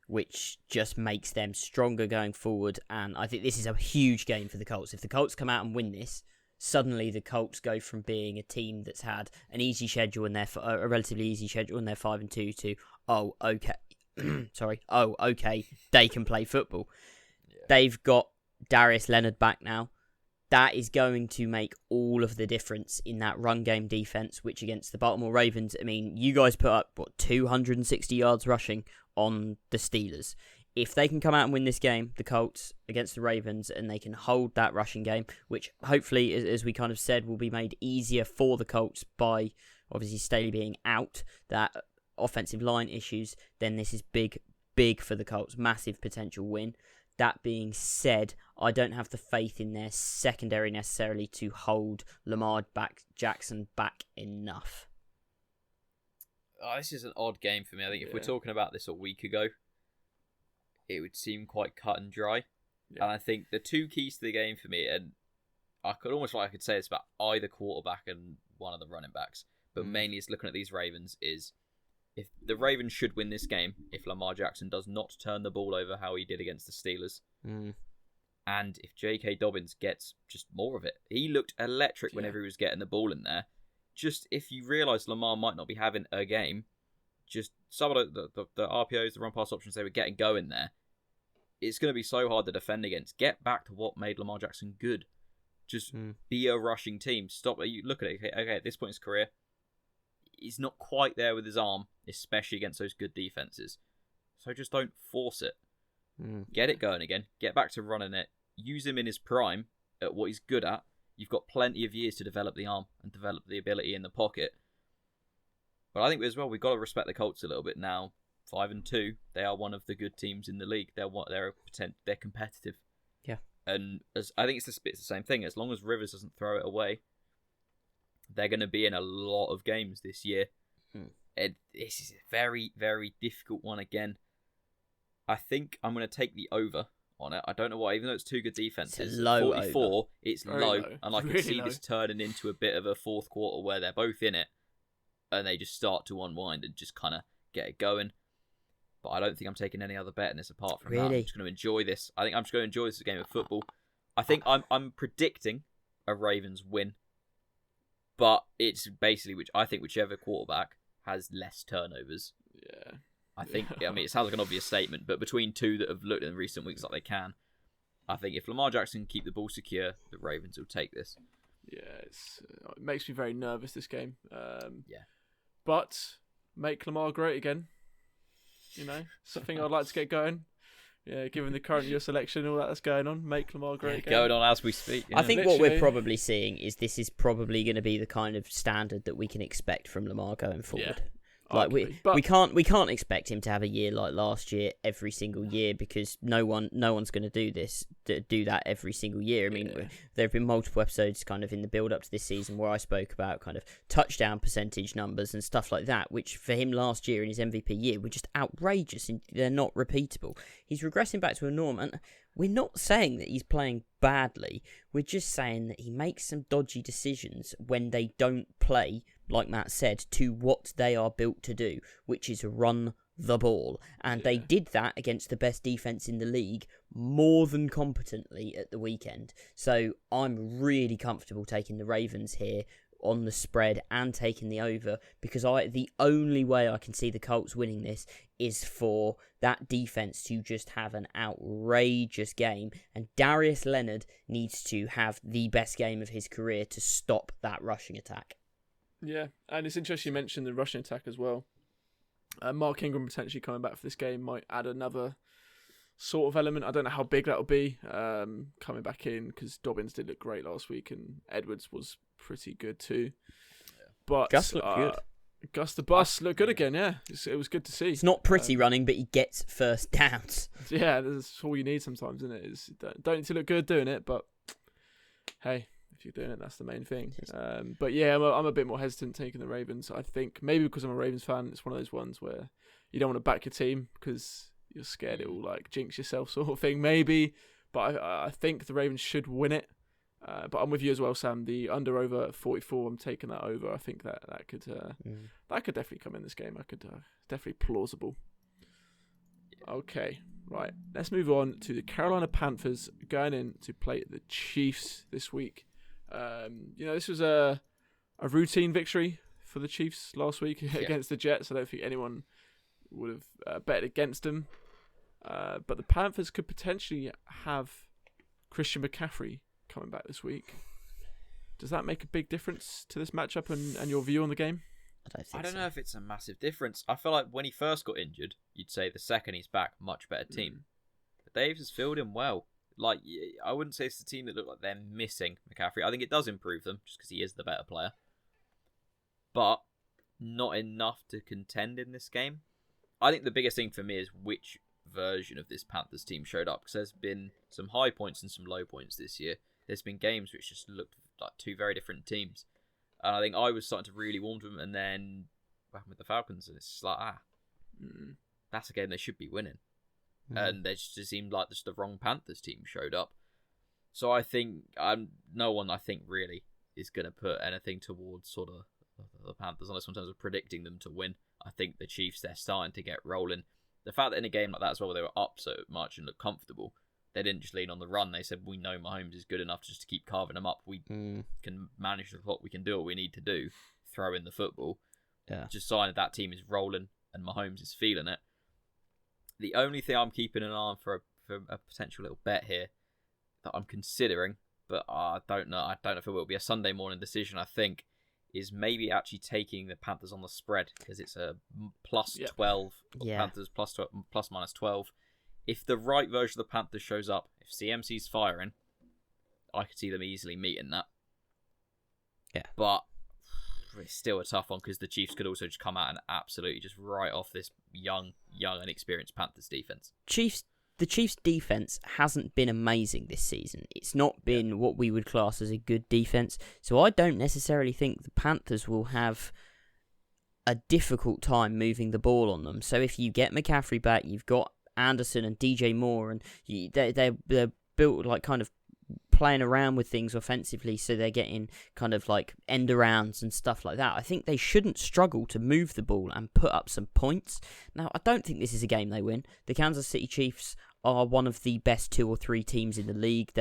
which just makes them stronger going forward, and I think this is a huge game for the Colts. If the Colts come out and win this, suddenly the Colts go from being a team that's had an easy schedule and a relatively easy schedule and they're 5-2 to okay, they can play football. Yeah. They've got Darius Leonard back now. That is going to make all of the difference in that run game defense, which against the Baltimore Ravens, I mean, you guys put up, 260 yards rushing on the Steelers. If they can come out and win this game, the Colts, against the Ravens, and they can hold that rushing game, which hopefully, as we kind of said, will be made easier for the Colts by, obviously, Staley being out, that offensive line issues, then this is big for the Colts. Massive potential win. That being said, I don't have the faith in their secondary necessarily to hold Lamar Jackson back enough. Oh, this is an odd game for me. I think if we're talking about this a week ago, it would seem quite cut and dry. Yeah. And I think the two keys to the game for me, and I could say it's about either quarterback and one of the running backs, but mainly it's looking at these Ravens, is if the Ravens should win this game, if Lamar Jackson does not turn the ball over how he did against the Steelers, and if J.K. Dobbins gets just more of it. He looked electric whenever he was getting the ball in there. Just if you realise Lamar might not be having a game, just some of the RPOs, the run pass options they were getting going there, it's going to be so hard to defend against. Get back to what made Lamar Jackson good. Just be a rushing team. Stop. You look at it. Okay, at this point in his career, he's not quite there with his arm, especially against those good defenses. So just don't force it. Get it going again. Get back to running it. Use him in his prime at what he's good at. You've got plenty of years to develop the arm and develop the ability in the pocket. But I think as well, we've got to respect the Colts a little bit now. 5-2, they are one of the good teams in the league. They're competitive. Yeah. And I think it's the same thing. As long as Rivers doesn't throw it away, they're going to be in a lot of games this year. This is a very, very difficult one again. I think I'm going to take the over on it. I don't know why, even though it's two good defenses. It's low 44, over. It's Very low. low. And I can Really see low. this turning into a bit of a fourth quarter where they're both in it and they just start to unwind and just kind of get it going. But I don't think I'm taking any other bet in this apart from that. I'm just going to enjoy this. I think I'm just going to enjoy this as a game of football. I think I'm predicting a Ravens win. But it's basically whichever quarterback has less turnovers. Yeah. I think, I mean, it sounds like an obvious statement, but between two that have looked in recent weeks like they can, I think if Lamar Jackson can keep the ball secure, the Ravens will take this. Yeah, it makes me very nervous, this game. Yeah. But make Lamar great again. Something I'd like to get going. Yeah, given the current US election and all that's going on, make Lamar great again. Going on as we speak. I think what we're probably seeing is this is probably going to be the kind of standard that we can expect from Lamar going forward. Yeah. Like we can't expect him to have a year like last year every single year, because no one's going to do that every single year. I mean, there have been multiple episodes kind of in the build up to this season where I spoke about kind of touchdown percentage numbers and stuff like that, which for him last year in his MVP year were just outrageous and they're not repeatable. He's regressing back to a norm, and we're not saying that he's playing badly. We're just saying that he makes some dodgy decisions when they don't play, like Matt said, to what they are built to do, which is run the ball. And they did that against the best defense in the league more than competently at the weekend. So I'm really comfortable taking the Ravens here on the spread and taking the over, because the only way I can see the Colts winning this is for that defense to just have an outrageous game, and Darius Leonard needs to have the best game of his career to stop that rushing attack. Yeah, and it's interesting you mentioned the rushing attack as well. Mark Ingram potentially coming back for this game might add another sort of element. I don't know how big that'll be coming back in, because Dobbins did look great last week and Edwards was pretty good too. Yeah. But Gus looked good. Gus the Bus looked good again, yeah. It was good to see. It's not pretty running, but he gets first downs. Yeah, that's all you need sometimes, isn't it? Don't need to look good doing it, but hey, if you're doing it, that's the main thing. But yeah, I'm a bit more hesitant taking the Ravens. I think maybe because I'm a Ravens fan, it's one of those ones where you don't want to back your team because you're scared it will like jinx yourself, sort of thing. Maybe, but I think the Ravens should win it. But I'm with you as well, Sam. The under/over 44, I'm taking that over. I think that could definitely come in this game. Definitely plausible. Okay, right. Let's move on to the Carolina Panthers going in to play the Chiefs this week. This was a routine victory for the Chiefs last week against the Jets. I don't think anyone would have bet against them. But the Panthers could potentially have Christian McCaffrey coming back this week. Does that make a big difference to this matchup and your view on the game? I don't know if it's a massive difference. I feel like when he first got injured, you'd say the second he's back, much better team. But Davis has filled him well. Like, I wouldn't say it's the team that look like they're missing McCaffrey. I think it does improve them, just because he is the better player. But not enough to contend in this game. I think the biggest thing for me is which version of this Panthers team showed up, because there's been some high points and some low points this year. There's been games which just looked like two very different teams. And I think I was starting to really warm to them, and then what happened with the Falcons, and it's just like, that's a game they should be winning. And they just seemed like just the wrong Panthers team showed up. So I think no one, I think, really is going to put anything towards sort of the Panthers, unless in terms of predicting them to win. I think the Chiefs, they're starting to get rolling. The fact that in a game like that as well, where they were up so much and looked comfortable, they didn't just lean on the run. They said, we know Mahomes is good enough just to keep carving them up. We can manage the clock. We can do what we need to do. Throw in the football. Yeah. Just sign that team is rolling and Mahomes is feeling it. The only thing I'm keeping an eye on for a potential little bet here that I'm considering, but I don't know. I don't know if it will be a Sunday morning decision, I think, is maybe actually taking the Panthers on the spread, because it's a plus 12. Yeah. Panthers plus minus 12. If the right version of the Panthers shows up, if CMC's firing, I could see them easily meeting that. Yeah. But it's still a tough one, because the Chiefs could also just come out and absolutely just write off this young and experienced Panthers defense. The Chiefs defense hasn't been amazing this season. It's not been what we would class as a good defense. So I don't necessarily think the Panthers will have a difficult time moving the ball on them. So if you get McCaffrey back, you've got Anderson and DJ Moore, and they're built like kind of playing around with things offensively, so they're getting kind of like end arounds and stuff like that. I think they shouldn't struggle to move the ball and put up some points. Now, I don't think this is a game they win. The Kansas City Chiefs are one of the best 2 or 3 teams in the league.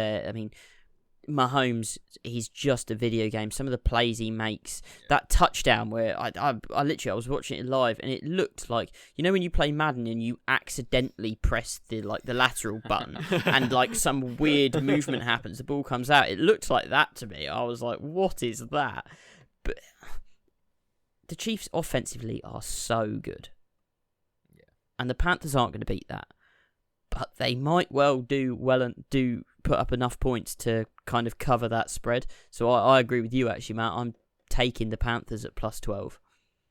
Mahomes, he's just a video game. Some of the plays he makes, that touchdown where I literally, I was watching it live and it looked like, you know when you play Madden and you accidentally press the lateral button and like some weird movement happens, the ball comes out. It looked like that to me. I was like, what is that? But the Chiefs offensively are so good. Yeah. And the Panthers aren't going to beat that. But they might well do put up enough points to kind of cover that spread. So I agree with you actually, Matt. I'm taking the Panthers at +12.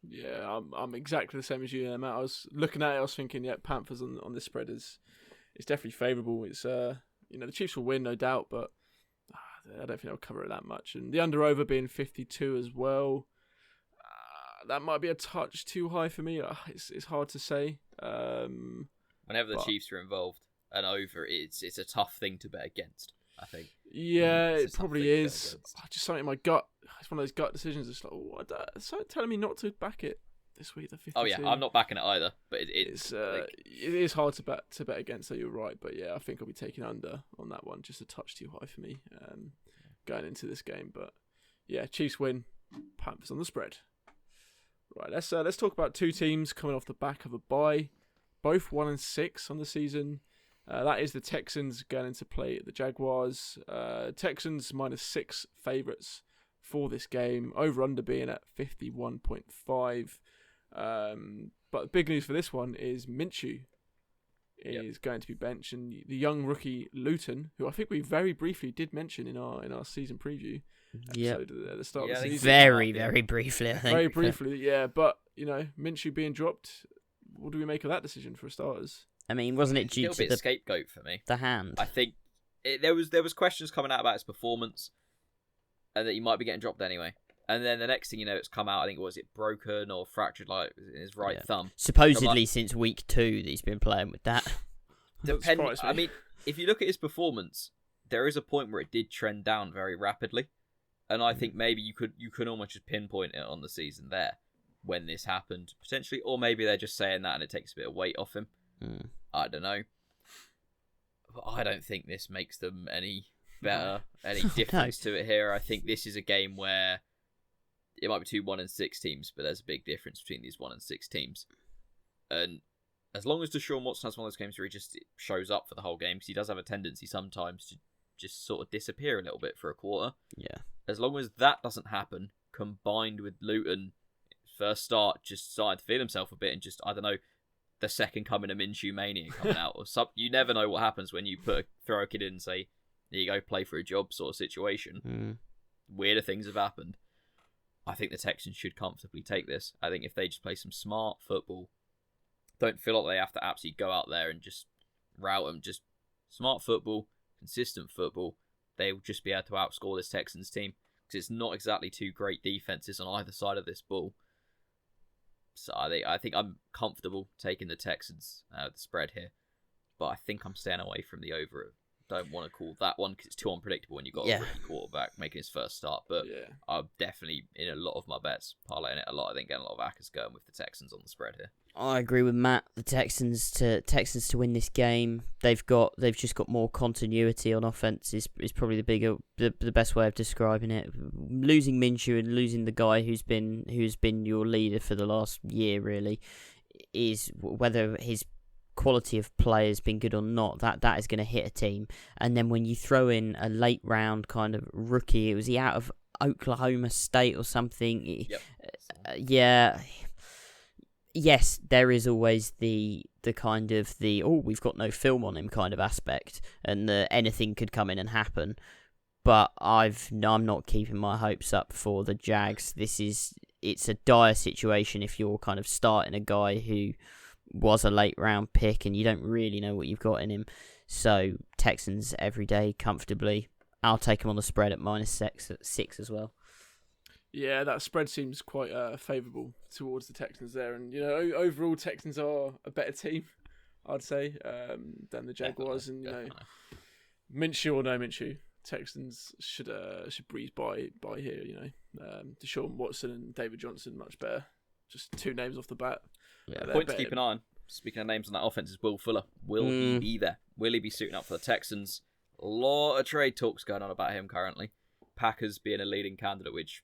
Yeah, I'm exactly the same as you, Matt. I was looking at it, I was thinking, yeah, Panthers on this spread is definitely favourable. It's the Chiefs will win, no doubt, but I don't think they'll cover it that much. And the under/over being 52 as well, that might be a touch too high for me. It's hard to say. Whenever the Chiefs are involved, an over, it's a tough thing to bet against, I think. Yeah, it probably is. Just something in my gut. It's one of those gut decisions. It's like, it's something telling me not to back it this week. The 52. Oh yeah, I'm not backing it either. But it is hard to bet against. So you're right. But yeah, I think I'll be taking under on that one. Just a touch too high for me going into this game. But yeah, Chiefs win. Panthers on the spread. Right, let's talk about two teams coming off the back of a bye. Both 1-6 on the season. That is the Texans going into play at the Jaguars. Texans -6 favourites for this game. Over/under being at 51.5. But the big news for this one is Minshew is going to be benched, and the young rookie Luton, who I think we very briefly did mention in our season preview episode at the start of the season. Very, very briefly, I think. Very briefly, yeah. But Minshew being dropped. What do we make of that decision for starters? I mean, wasn't it due to the scapegoat for me? The hand. I think there was questions coming out about his performance, and that he might be getting dropped anyway. And then the next thing you know, it's come out. I think was it broken or fractured like in his right thumb. Supposedly since week 2, that he's been playing with that. I mean, if you look at his performance, there is a point where it did trend down very rapidly, and I think maybe you could almost just pinpoint it on the season there. When this happened, potentially, or maybe they're just saying that and it takes a bit of weight off him. I don't know, but I don't think this makes them any better, any difference to it here. I think this is a game where it might be 2 1-6 teams, but there's a big difference between these 1-6 teams. And as long as Deshaun Watson has one of those games where he just shows up for the whole game, because he does have a tendency sometimes to just sort of disappear a little bit for a quarter. Yeah. As long as that doesn't happen, combined with Luton first start just started to feel himself a bit and just, I don't know, the second coming of Minshew Mania coming out or something. You never know what happens when you throw a kid in and say, there you go, play for a job sort of situation. Weirder things have happened. I think the Texans should comfortably take this. I think if they just play some smart football, don't feel like they have to absolutely go out there and just rout them, just smart football, consistent football, they will just be able to outscore this Texans team because it's not exactly two great defenses on either side of this ball. So I think I'm comfortable taking the Texans the spread here, but I think I'm staying away from the over. Don't want to call that one because it's too unpredictable when you've got a rookie quarterback making his first start. But I'm definitely in a lot of my bets parlaying it a lot. I think getting a lot of backers going with the Texans on the spread here. I agree with Matt. The Texans to win this game. They've just got more continuity on offense. Is probably the best way of describing it. Losing Minshew and losing the guy who's been your leader for the last year really is whether his quality of play has been good or not. That is going to hit a team. And then when you throw in a late round kind of rookie, was he out of Oklahoma State or something? Yep. Yes, there is always the kind of we've got no film on him kind of aspect, and anything could come in and happen. But I'm not keeping my hopes up for the Jags. It's a dire situation if you're kind of starting a guy who was a late round pick and you don't really know what you've got in him. So Texans every day comfortably. I'll take him on the spread at -6 as well. Yeah, that spread seems quite favourable towards the Texans there, and overall Texans are a better team, I'd say, than the Jaguars. Definitely. And Minshew or no Minshew, Texans should breeze by here. Deshaun Watson and David Johnson much better. Just two names off the bat. Yeah, point to keep an eye on. Speaking of names on that offense is Will Fuller. Will he be there? Will he be suiting up for the Texans? A lot of trade talks going on about him currently. Packers being a leading candidate, which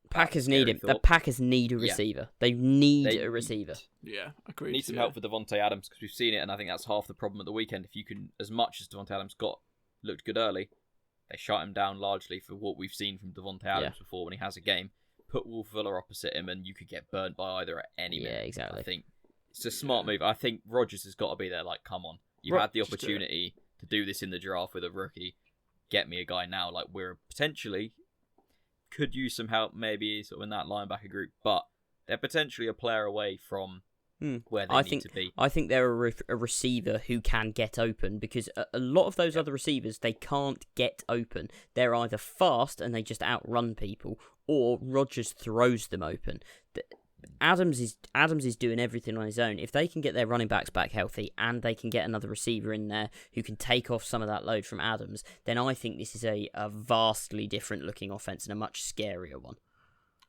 Packers need him. The Packers need a receiver. They need a receiver. Yeah, agreed. Need some help for Devontae Adams because we've seen it, and I think that's half the problem at the weekend. If you can, as much as Devontae Adams looked good early, they shut him down largely for what we've seen from Devontae Adams before when he has a game. Put Will Fuller opposite him, and you could get burned by either at any minute. Yeah, exactly. I think it's a smart move. I think Rodgers has got to be there. Like, come on, you had the opportunity to do this in the draft with a rookie. Get me a guy now. Like, we're potentially could use some help, maybe sort of in that linebacker group, but they're potentially a player away from where they need to be. I think they're a receiver who can get open because a lot of those other receivers, they can't get open. They're either fast and they just outrun people, or Rodgers throws them open. Adams is doing everything on his own. If they can get their running backs back healthy and they can get another receiver in there who can take off some of that load from Adams, then I think this is a vastly different looking offense and a much scarier one.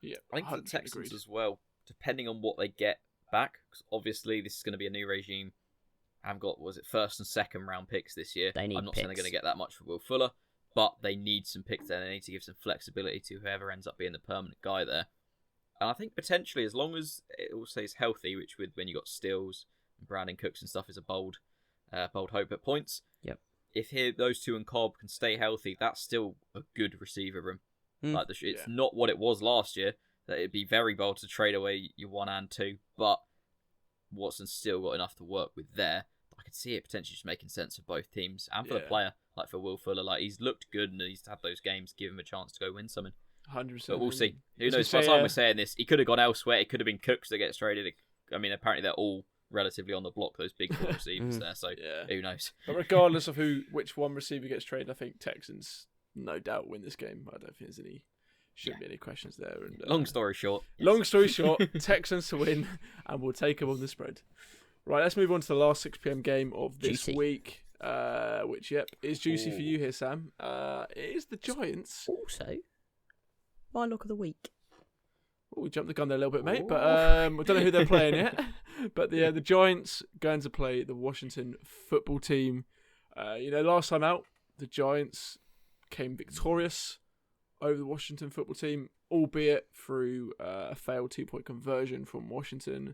Yeah, I think for the Texans as well, depending on what they get back, because obviously this is going to be a new regime. I've got, first and second round picks this year. I'm not saying they're going to get that much for Will Fuller, but they need some picks there. They need to give some flexibility to whoever ends up being the permanent guy there. And I think potentially, as long as it all stays healthy, which when you got Stills, Brandon Cooks and stuff is a bold hope at points. Yep. If those two and Cobb can stay healthy, that's still a good receiver room. It's not what it was last year. That it'd be very bold to trade away your 1 and 2, but Watson's still got enough to work with there. I could see it potentially just making sense for both teams and for the player, like for Will Fuller. Like, he's looked good and he's had those games, give him a chance to go win something. 100%. But we'll see. Who knows? By the time we're saying this, he could have gone elsewhere. It could have been Cooks that gets traded. I mean, apparently they're all relatively on the block, those big four receivers there. So who knows? But regardless of which one receiver gets traded, I think Texans no doubt win this game. I don't think there's shouldn't be any questions there. And, long story short, Texans to win, and we'll take them on the spread. Right, let's move on to the last 6 p.m. game of this week, which is juicy for you here, Sam. It is the Giants. Also, my look of the week. Oh, we jumped the gun there a little bit, mate. But I don't know who they're playing yet. But the Giants going to play the Washington football team. Last time out, the Giants came victorious over the Washington football team, albeit through a failed 2-point conversion from Washington.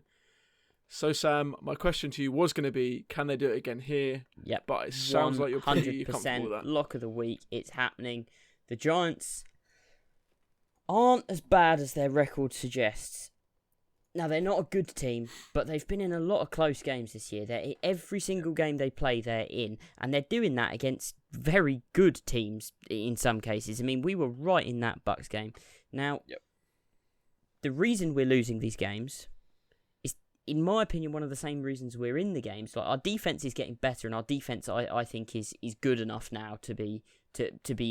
So, Sam, my question to you was going to be, can they do it again here? Yep. But it sounds like you're pretty comfortable with that. Lock of the week. It's happening. The Giants aren't as bad as their record suggests. Now, they're not a good team, but they've been in a lot of close games this year. Every single game they play, they're in. And they're doing that against very good teams in some cases. I mean, we were right in that Bucs game. Now, the reason we're losing these games is, in my opinion, one of the same reasons we're in the games. Like, our defense is getting better, and our defense, I think, is good enough now to be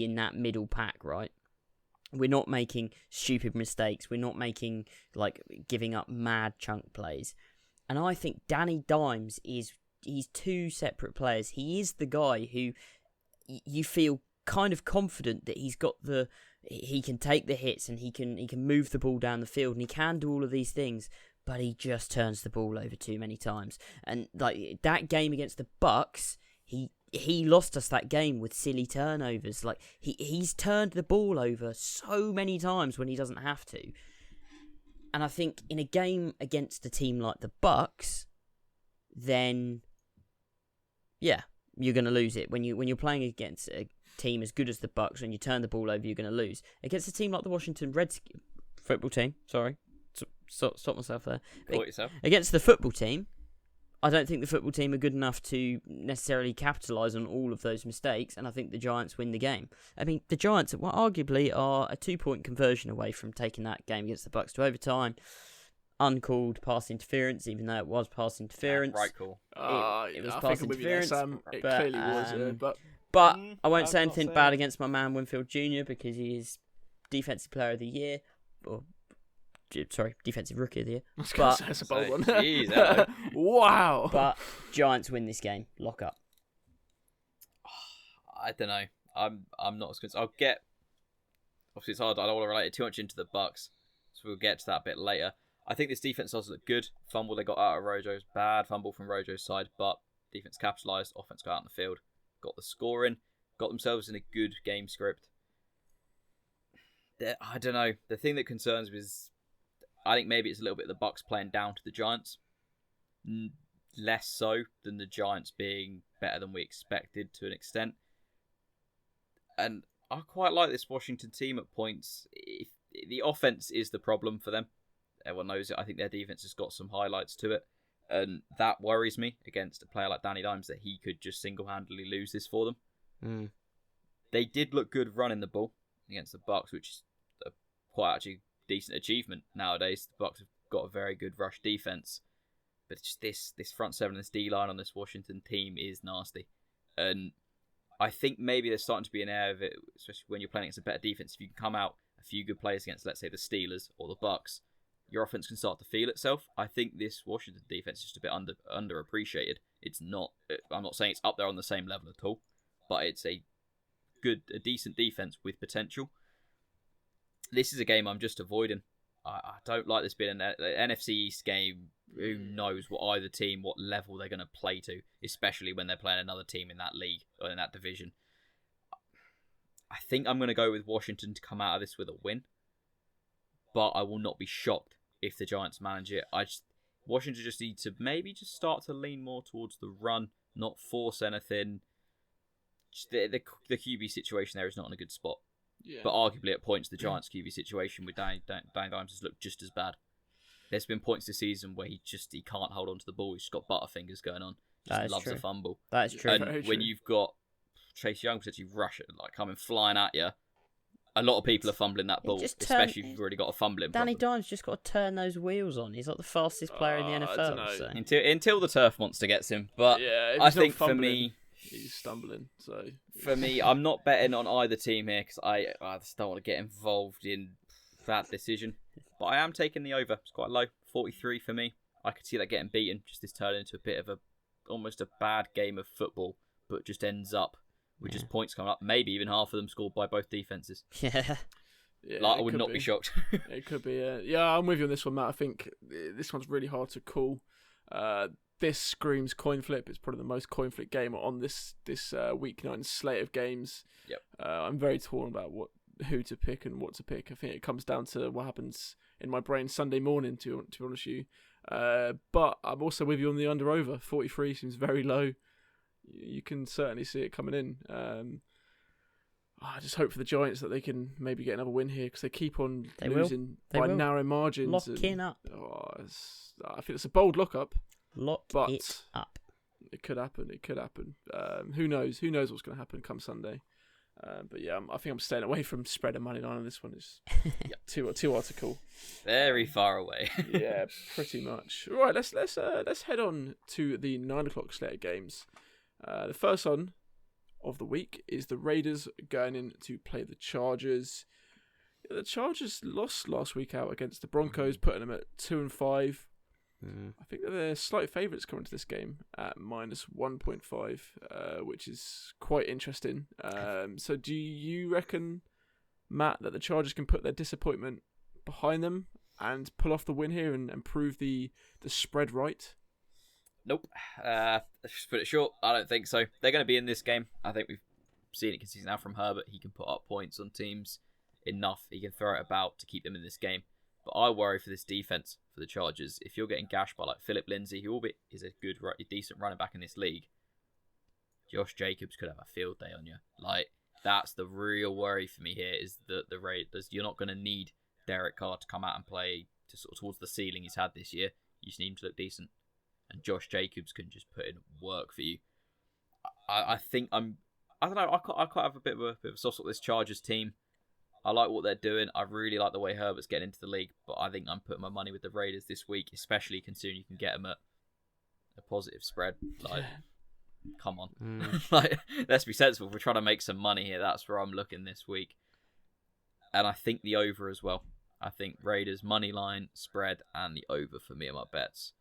in that middle pack, right? We're not making stupid mistakes. We're not making, giving up mad chunk plays. And I think Danny Dimes he's two separate players. He is the guy who you feel kind of confident that he can take the hits and he can move the ball down the field and he can do all of these things, but he just turns the ball over too many times. And that game against the Bucs, he lost us that game with silly turnovers. He's turned the ball over so many times when he doesn't have to. And I think in a game against a team like the Bucs, then you're going to lose it. When you're playing against a team as good as the Bucs, when you turn the ball over, you're going to lose. Against a team like the Washington Redskins football team, sorry, stop myself there. Caught yourself. Against the football team, I don't think the football team are good enough to necessarily capitalise on all of those mistakes, and I think the Giants win the game. I mean, the Giants, arguably, are a 2-point conversion away from taking that game against the Bucs to overtime. Uncalled pass interference, even though it was pass interference. Right call. It was pass interference. It clearly was, but I won't say anything bad against my man Winfield Jr. because he is Defensive Player of the Year, Defensive Rookie of the Year. But that's a bold one. Jeez, wow. But Giants win this game. Lock up. I don't know. I'm not as good. I'll get. Obviously, it's hard. I don't want to relate it too much into the Bucs, so we'll get to that a bit later. I think this defense does look good. Fumble they got out of Rojo's, bad fumble from Rojo's side, but defense capitalised. Offense got out in the field. got the scoring, got themselves in a good game script. I don't know. The thing that concerns me is, I think maybe it's a little bit the Bucks playing down to the Giants. Less so than the Giants being better than we expected to an extent. And I quite like this Washington team at points. If the offense is the problem for them, everyone knows it. I think their defense has got some highlights to it. And that worries me against a player like Danny Dimes, that he could just single-handedly lose this for them. They did look good running the ball against the Bucks, which is a quite actually decent achievement nowadays. The Bucks have got a very good rush defense. But it's just this front seven and this D-line on this Washington team is nasty. And I think maybe there's starting to be an air of it, especially when you're playing against a better defense. If you can come out a few good players against, let's say, the Steelers or the Bucks, your offense can start to feel itself. I think this Washington defense is just a bit underappreciated. It's not. I'm not saying it's up there on the same level at all, but it's a decent defense with potential. This is a game I'm just avoiding. I don't like this being an NFC East game. Who knows what either team, what level they're going to play to, especially when they're playing another team in that league or in that division. I think I'm going to go with Washington to come out of this with a win, but I will not be shocked if the Giants manage it. Washington just need to maybe just start to lean more towards the run, not force anything. The QB situation there is not in a good spot. Yeah. But arguably at points, the Giants' QB situation with Danny Dimes has looked just as bad. There's been points this season where he can't hold on to the ball. He's just got butterfingers going on. Just loves a fumble. That's true. And when you've got Chase Young potentially coming flying at you, a lot of people are fumbling that ball, especially if you've already got a fumbling Danny problem. Dimes just got to turn those wheels on. He's like the fastest player in the NFL. So. Until the turf monster gets him. But yeah, I think for me, he's stumbling. So for me, I'm not betting on either team here because I just don't want to get involved in that decision. But I am taking the over. It's quite low, 43 for me. I could see that getting beaten. Just this turning into a bit of almost a bad game of football, but just ends up with just points coming up. Maybe even half of them scored by both defenses. Yeah. I would not be shocked. It could be. Yeah, I'm with you on this one, Matt. I think this one's really hard to call. This screams coin flip. It's probably the most coin flip game on this week 9 slate of games. Yep. I'm very torn about who to pick and what to pick. I think it comes down to what happens in my brain Sunday morning, to be honest with you. But I'm also with you on the under-over. 43 seems very low. You can certainly see it coming in. I just hope for the Giants that they can maybe get another win here, because they keep on losing by narrow margins. Locking up. I think it's a bold lock-up. Lock it up. It could happen. Who knows? Who knows what's going to happen come Sunday? But yeah, I think I'm staying away from spread and money line on this one. It's too hard to call. Very far away. Yeah, pretty much. All right, let's head on to the 9 o'clock slate of games. The first one of the week is the Raiders going in to play the Chargers. The Chargers lost last week out against the Broncos, putting them at 2-5. I think they're slight favourites coming to this game at minus 1.5, which is quite interesting. So do you reckon, Matt, that the Chargers can put their disappointment behind them and pull off the win here and prove the spread right? Nope. Let's just put it short. I don't think so. They're going to be in this game. I think we've seen it consistently now from Herbert. He can put up points on teams enough. He can throw it about to keep them in this game. But I worry for this defense for the Chargers. If you're getting gashed by like Philip Lindsay, who is a decent running back in this league, Josh Jacobs could have a field day on you. Like, that's the real worry for me here, is that the Raiders, you're not going to need Derek Carr to come out and play to sort of towards the ceiling he's had this year. You just need him to look decent. And Josh Jacobs can just put in work for you. I think I don't know, I quite have a bit of a soft spot with this Chargers team. I like what they're doing. I really like the way Herbert's getting into the league, but I think I'm putting my money with the Raiders this week, especially considering you can get them at a positive spread. Like, come on. Like, let's be sensible. If we're trying to make some money here, that's where I'm looking this week. And I think the over as well. I think Raiders money line, spread, and the over for me are my bets.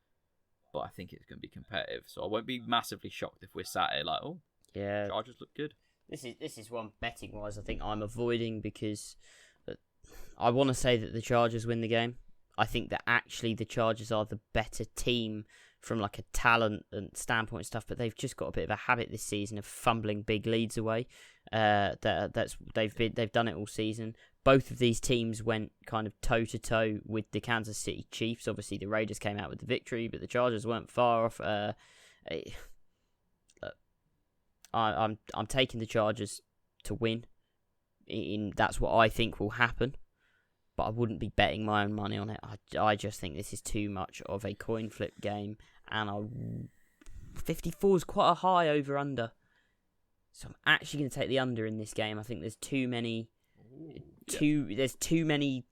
But I think it's going to be competitive, so I won't be massively shocked if we're sat here like, oh, yeah, Chargers look good. This is one betting wise I think I'm avoiding, because I want to say that the Chargers win the game. I think that actually the Chargers are the better team from like a talent and standpoint and stuff, but they've just got a bit of a habit this season of fumbling big leads away. They've done it all season. Both of these teams went kind of toe to toe with the Kansas City Chiefs. Obviously, the Raiders came out with the victory, but the Chargers weren't far off. I'm taking the Chargers to win. That's what I think will happen, but I wouldn't be betting my own money on it. I just think this is too much of a coin flip game, and 54 is quite a high over under. So I'm actually going to take the under in this game. I think there's too many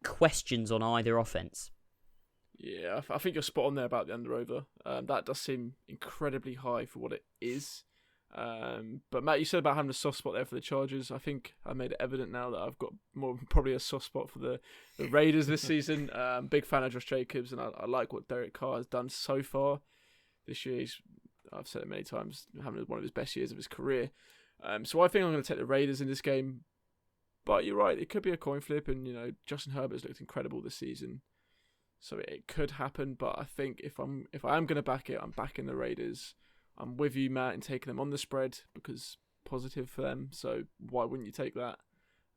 questions on either offense. Yeah, I think you're spot on there about the under over. That does seem incredibly high for what it is. But Matt, you said about having a soft spot there for the Chargers. I think I made it evident now that I've got probably a soft spot for the Raiders this season. Big fan of Josh Jacobs, and I like what Derek Carr has done so far this year. I've said it many times, having one of his best years of his career. So I think I'm going to take the Raiders in this game. But you're right, it could be a coin flip, and Justin Herbert's looked incredible this season, so it could happen. But I think if I am going to back it, I'm backing the Raiders. I'm with you, Matt, in taking them on the spread because positive for them. So why wouldn't you take that?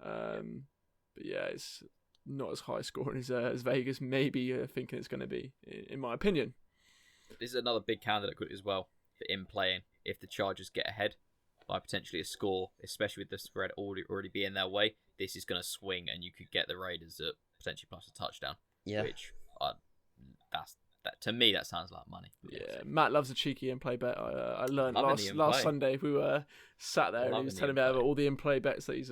But yeah, it's not as high scoring as Vegas maybe thinking it's going to be, in my opinion. This is another big candidate as well for in playing if the Chargers get ahead by potentially a score, especially with the spread already being their way. This is going to swing, and you could get the Raiders at potentially plus a touchdown. Yeah, which that to me that sounds like money. Yeah, Matt loves a cheeky in-play bet. I learned last Sunday we were sat there and he was telling me about all the in-play bets that he's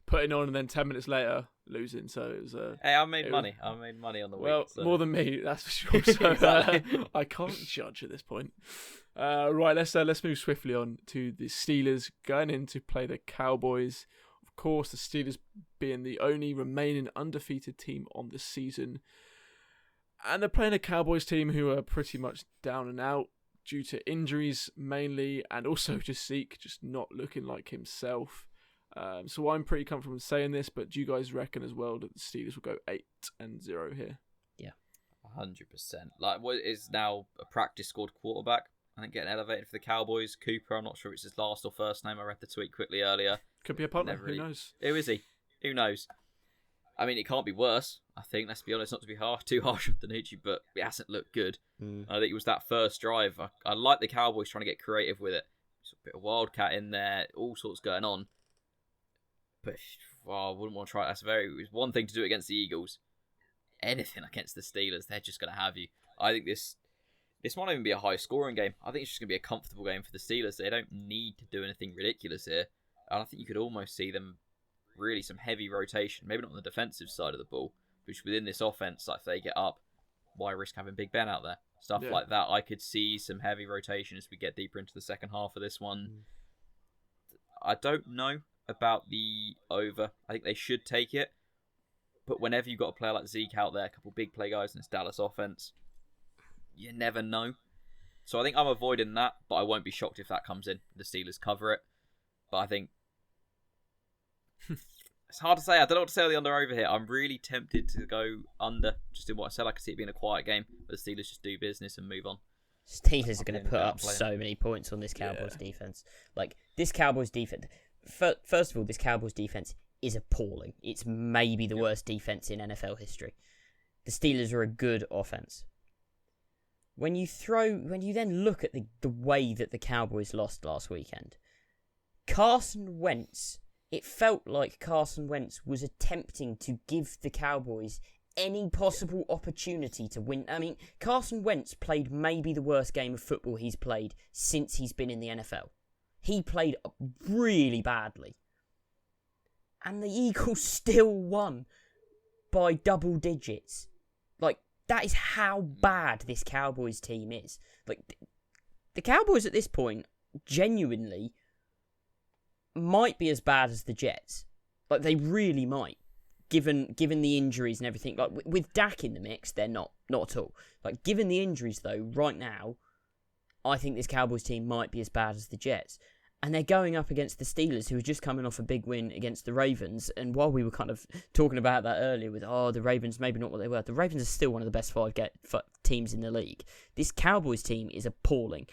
putting on, and then 10 minutes later losing. So it was. Hey, I made money. I made money on the week. Well, so. More than me, that's for sure. So I can't judge at this point. Right, let's move swiftly on to the Steelers going in to play the Cowboys. Of course, the Steelers being the only remaining undefeated team on the season. And they're playing a Cowboys team who are pretty much down and out due to injuries mainly, and also just Zeke just not looking like himself. So I'm pretty comfortable in saying this, but do you guys reckon as well that the Steelers will go 8-0 here? Yeah, 100%. Like, what is now a practice squad quarterback? I think getting elevated for the Cowboys. Cooper, I'm not sure if it's his last or first name. I read the tweet quickly earlier. Could be a partner. Who knows? Who is he? Who knows? I mean, it can't be worse. I think, let's be honest, not to be too harsh on Danucci, but it hasn't looked good. I think it was that first drive. I like the Cowboys trying to get creative with it. There's a bit of wildcat in there, all sorts going on. But I wouldn't want to try it. It's one thing to do it against the Eagles. Anything against the Steelers, they're just going to have you. I think this might even be a high-scoring game. I think it's just going to be a comfortable game for the Steelers. They don't need to do anything ridiculous here. And I think you could almost see them really some heavy rotation, maybe not on the defensive side of the ball, but within this offense, like if they get up, why risk having Big Ben out there? Stuff like that. I could see some heavy rotation as we get deeper into the second half of this one. I don't know about the over. I think they should take it, but whenever you've got a player like Zeke out there, a couple big play guys in this Dallas offense, you never know. So I think I'm avoiding that, but I won't be shocked if that comes in. The Steelers cover it, but I think it's hard to say. I don't know what to say on the under-over here. I'm really tempted to go under, just in what I said. I could see it being a quiet game, but the Steelers just do business and move on. Steelers are going to put up so many points on this Cowboys defense. Like, this Cowboys defense... First of all, this Cowboys defense is appalling. It's maybe the worst defense in NFL history. The Steelers are a good offense. When you then look at the way that the Cowboys lost last weekend, Carson Wentz... It felt like Carson Wentz was attempting to give the Cowboys any possible opportunity to win. I mean, Carson Wentz played maybe the worst game of football he's played since he's been in the NFL. He played really badly. And the Eagles still won by double digits. Like, that is how bad this Cowboys team is. Like, the Cowboys at this point, genuinely... might be as bad as the Jets. Like, they really might, given the injuries and everything. Like, with Dak in the mix, they're not at all. Like, given the injuries, though, right now, I think this Cowboys team might be as bad as the Jets. And they're going up against the Steelers, who are just coming off a big win against the Ravens. And while we were kind of talking about that earlier with, the Ravens maybe not what they were, the Ravens are still one of the best five teams in the league. This Cowboys team is appalling.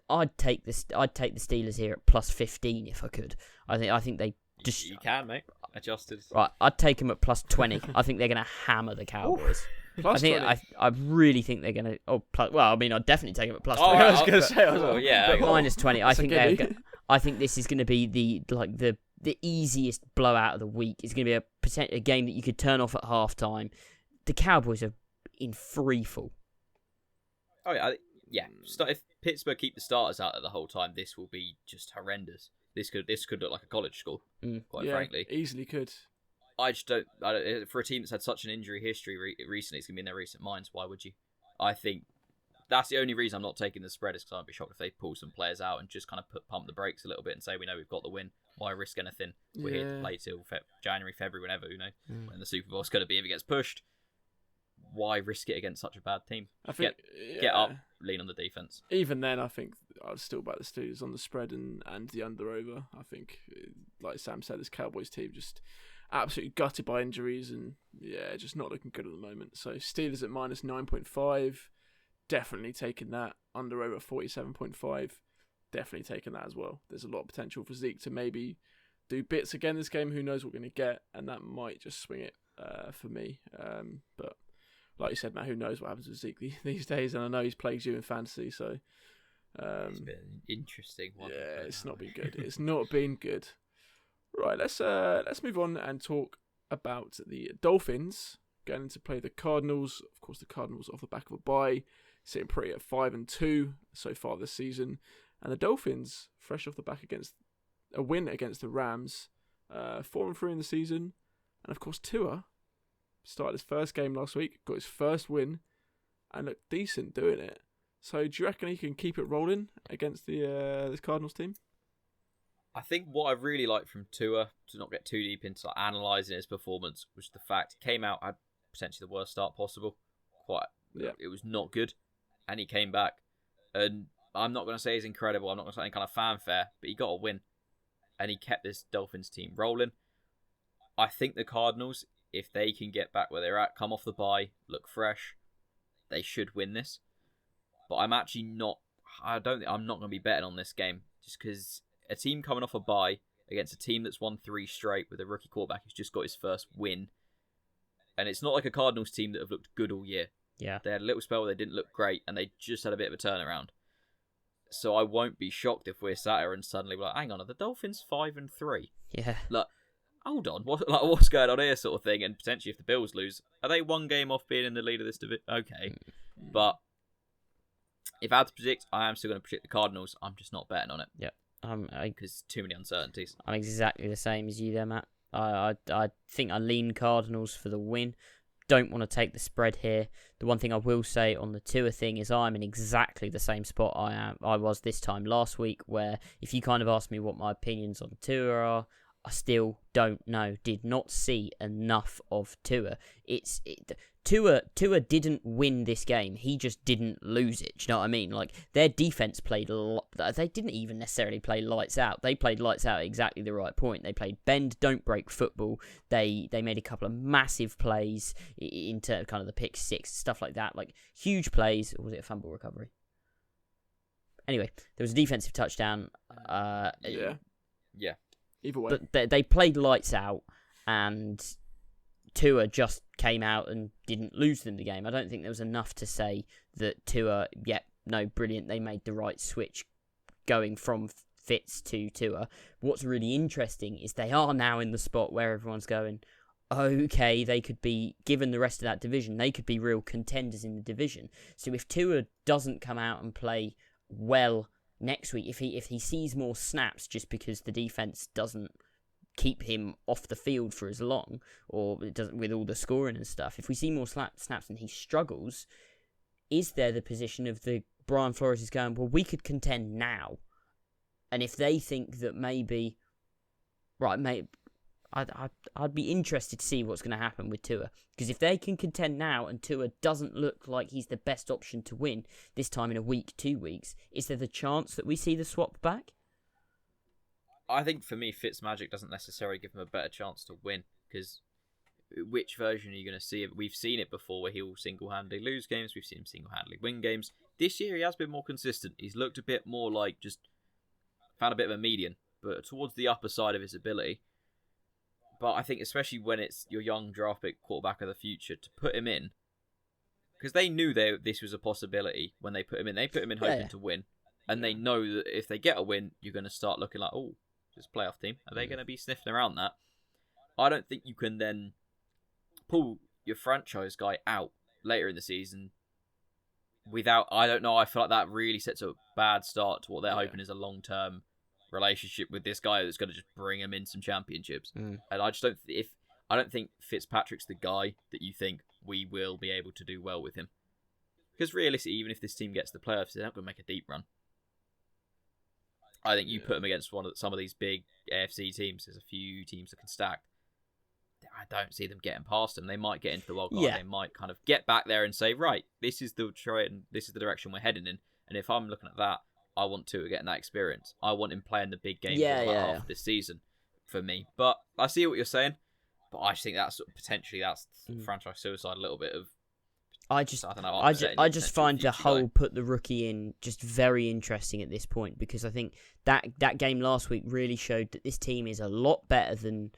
I'd take the Steelers here at +15 if I could. I think they just... You can, mate. Adjusted. Right, I'd take them at +20. I think they're going to hammer the Cowboys. I really think they're going to... I'd definitely take them at +20. I was going to say... yeah. But -20. I think this is going to be the easiest blowout of the week. It's going to be a game that you could turn off at halftime. The Cowboys are in free fall. Oh, yeah. If Pittsburgh keep the starters out there the whole time, this will be just horrendous. This could look like a college school, quite frankly. Easily could. I just don't... for a team that's had such an injury history recently, it's going to be in their recent minds. Why would you? I think that's the only reason I'm not taking the spread, is because I'd be shocked if they pull some players out and just kind of pump the brakes a little bit and say, we know we've got the win. Why risk anything? We're here to play till January, February, whenever, when the Super Bowl's going to be if it gets pushed. Why risk it against such a bad team? I think get up, lean on the defense. Even then, I think I'd still back the Steelers on the spread and the under-over. I think, like Sam said, this Cowboys team just absolutely gutted by injuries and, just not looking good at the moment. So Steelers at -9.5, definitely taking that. Under-over 47.5, definitely taking that as well. There's a lot of potential for Zeke to maybe do bits again this game. Who knows what we're going to get, and that might just swing it for me. But like you said, Matt, who knows what happens with Zeke these days? And I know he's plagued you in fantasy, so it's been an interesting one. Yeah, it's not been good. It's not been good. Right, let's move on and talk about the Dolphins going to play the Cardinals. Of course, the Cardinals off the back of a bye, sitting pretty at 5-2 so far this season, and the Dolphins fresh off the back against a win against the Rams, 4-3 in the season, and of course Tua started his first game last week, got his first win, and looked decent doing it. So do you reckon he can keep it rolling against this Cardinals team? I think what I really liked from Tua, to not get too deep into analysing his performance, was the fact he came out, had potentially the worst start possible. It was not good, and he came back. And I'm not going to say he's incredible, I'm not going to say any kind of fanfare, but he got a win, and he kept this Dolphins team rolling. I think the Cardinals, if they can get back where they're at, come off the bye, look fresh, they should win this. But I'm actually not... I'm not going to be betting on this game, just because a team coming off a bye against a team that's won 3 straight with a rookie quarterback who's just got his first win, and it's not like a Cardinals team that have looked good all year. Yeah, they had a little spell where they didn't look great, and they just had a bit of a turnaround. So I won't be shocked if we're sat here and suddenly we're like, hang on, are the Dolphins 5-3? Yeah. Like, hold on, what's going on here, sort of thing? And potentially, if the Bills lose, are they one game off being in the lead of this division? Okay, but if I had to predict, I am still going to predict the Cardinals. I'm just not betting on it. Yeah, because too many uncertainties. I'm exactly the same as you there, Matt. I think I lean Cardinals for the win. Don't want to take the spread here. The one thing I will say on the Tua thing is I'm in exactly the same spot I was this time last week, where if you kind of ask me what my opinions on Tua are, I still don't know. Did not see enough of Tua. Tua didn't win this game. He just didn't lose it. Do you know what I mean? Like, their defense played a lot. They didn't even necessarily play lights out. They played lights out at exactly the right point. They played bend, don't break football. They made a couple of massive plays into kind of the pick six, stuff like that. Like, huge plays. Or was it a fumble recovery? Anyway, there was a defensive touchdown. Yeah. Either way. But they played lights out, and Tua just came out and didn't lose them the game. I don't think there was enough to say that Tua, brilliant, they made the right switch going from Fitz to Tua. What's really interesting is they are now in the spot where everyone's going, okay, they could be, given the rest of that division, they could be real contenders in the division. So if Tua doesn't come out and play well next week, if he sees more snaps just because the defense doesn't keep him off the field for as long, or it doesn't with all the scoring and stuff, if we see more snaps and he struggles, is there the position of the Brian Flores is going, well, we could contend now? And if they think that maybe, right, mate, I'd be interested to see what's going to happen with Tua. Because if they can contend now and Tua doesn't look like he's the best option to win this time in a week, 2 weeks, is there the chance that we see the swap back? I think for me, Fitzmagic doesn't necessarily give him a better chance to win. Because which version are you going to see? We've seen it before where he'll single-handedly lose games. We've seen him single-handedly win games. This year he has been more consistent. He's looked a bit more like just found a bit of a median, but towards the upper side of his ability. But I think especially when it's your young draft pick quarterback of the future, to put him in, because they knew this was a possibility when they put him in. They put him in hoping to win, and they know that if they get a win, you're going to start looking like, oh, this playoff team. Are they going to be sniffing around that? I don't think you can then pull your franchise guy out later in the season without, I don't know, I feel like that really sets a bad start to what they're hoping is a long-term relationship with this guy that's going to just bring him in some championships. And I just I don't think Fitzpatrick's the guy that you think we will be able to do well with him. Because realistically, even if this team gets to the playoffs, they're not going to make a deep run. I think you put them against some of these big AFC teams. There's a few teams that can stack. I don't see them getting past them. They might get into the wild card. Yeah. They might kind of get back there and say, right, this is the direction we're heading in. And if I'm looking at that, I want to get that experience. I want him playing the big games half this season for me. But I see what you're saying. But I just think that's potentially franchise suicide a little bit of. I just find the whole put the rookie in just very interesting at this point, because I think that game last week really showed that this team is a lot better than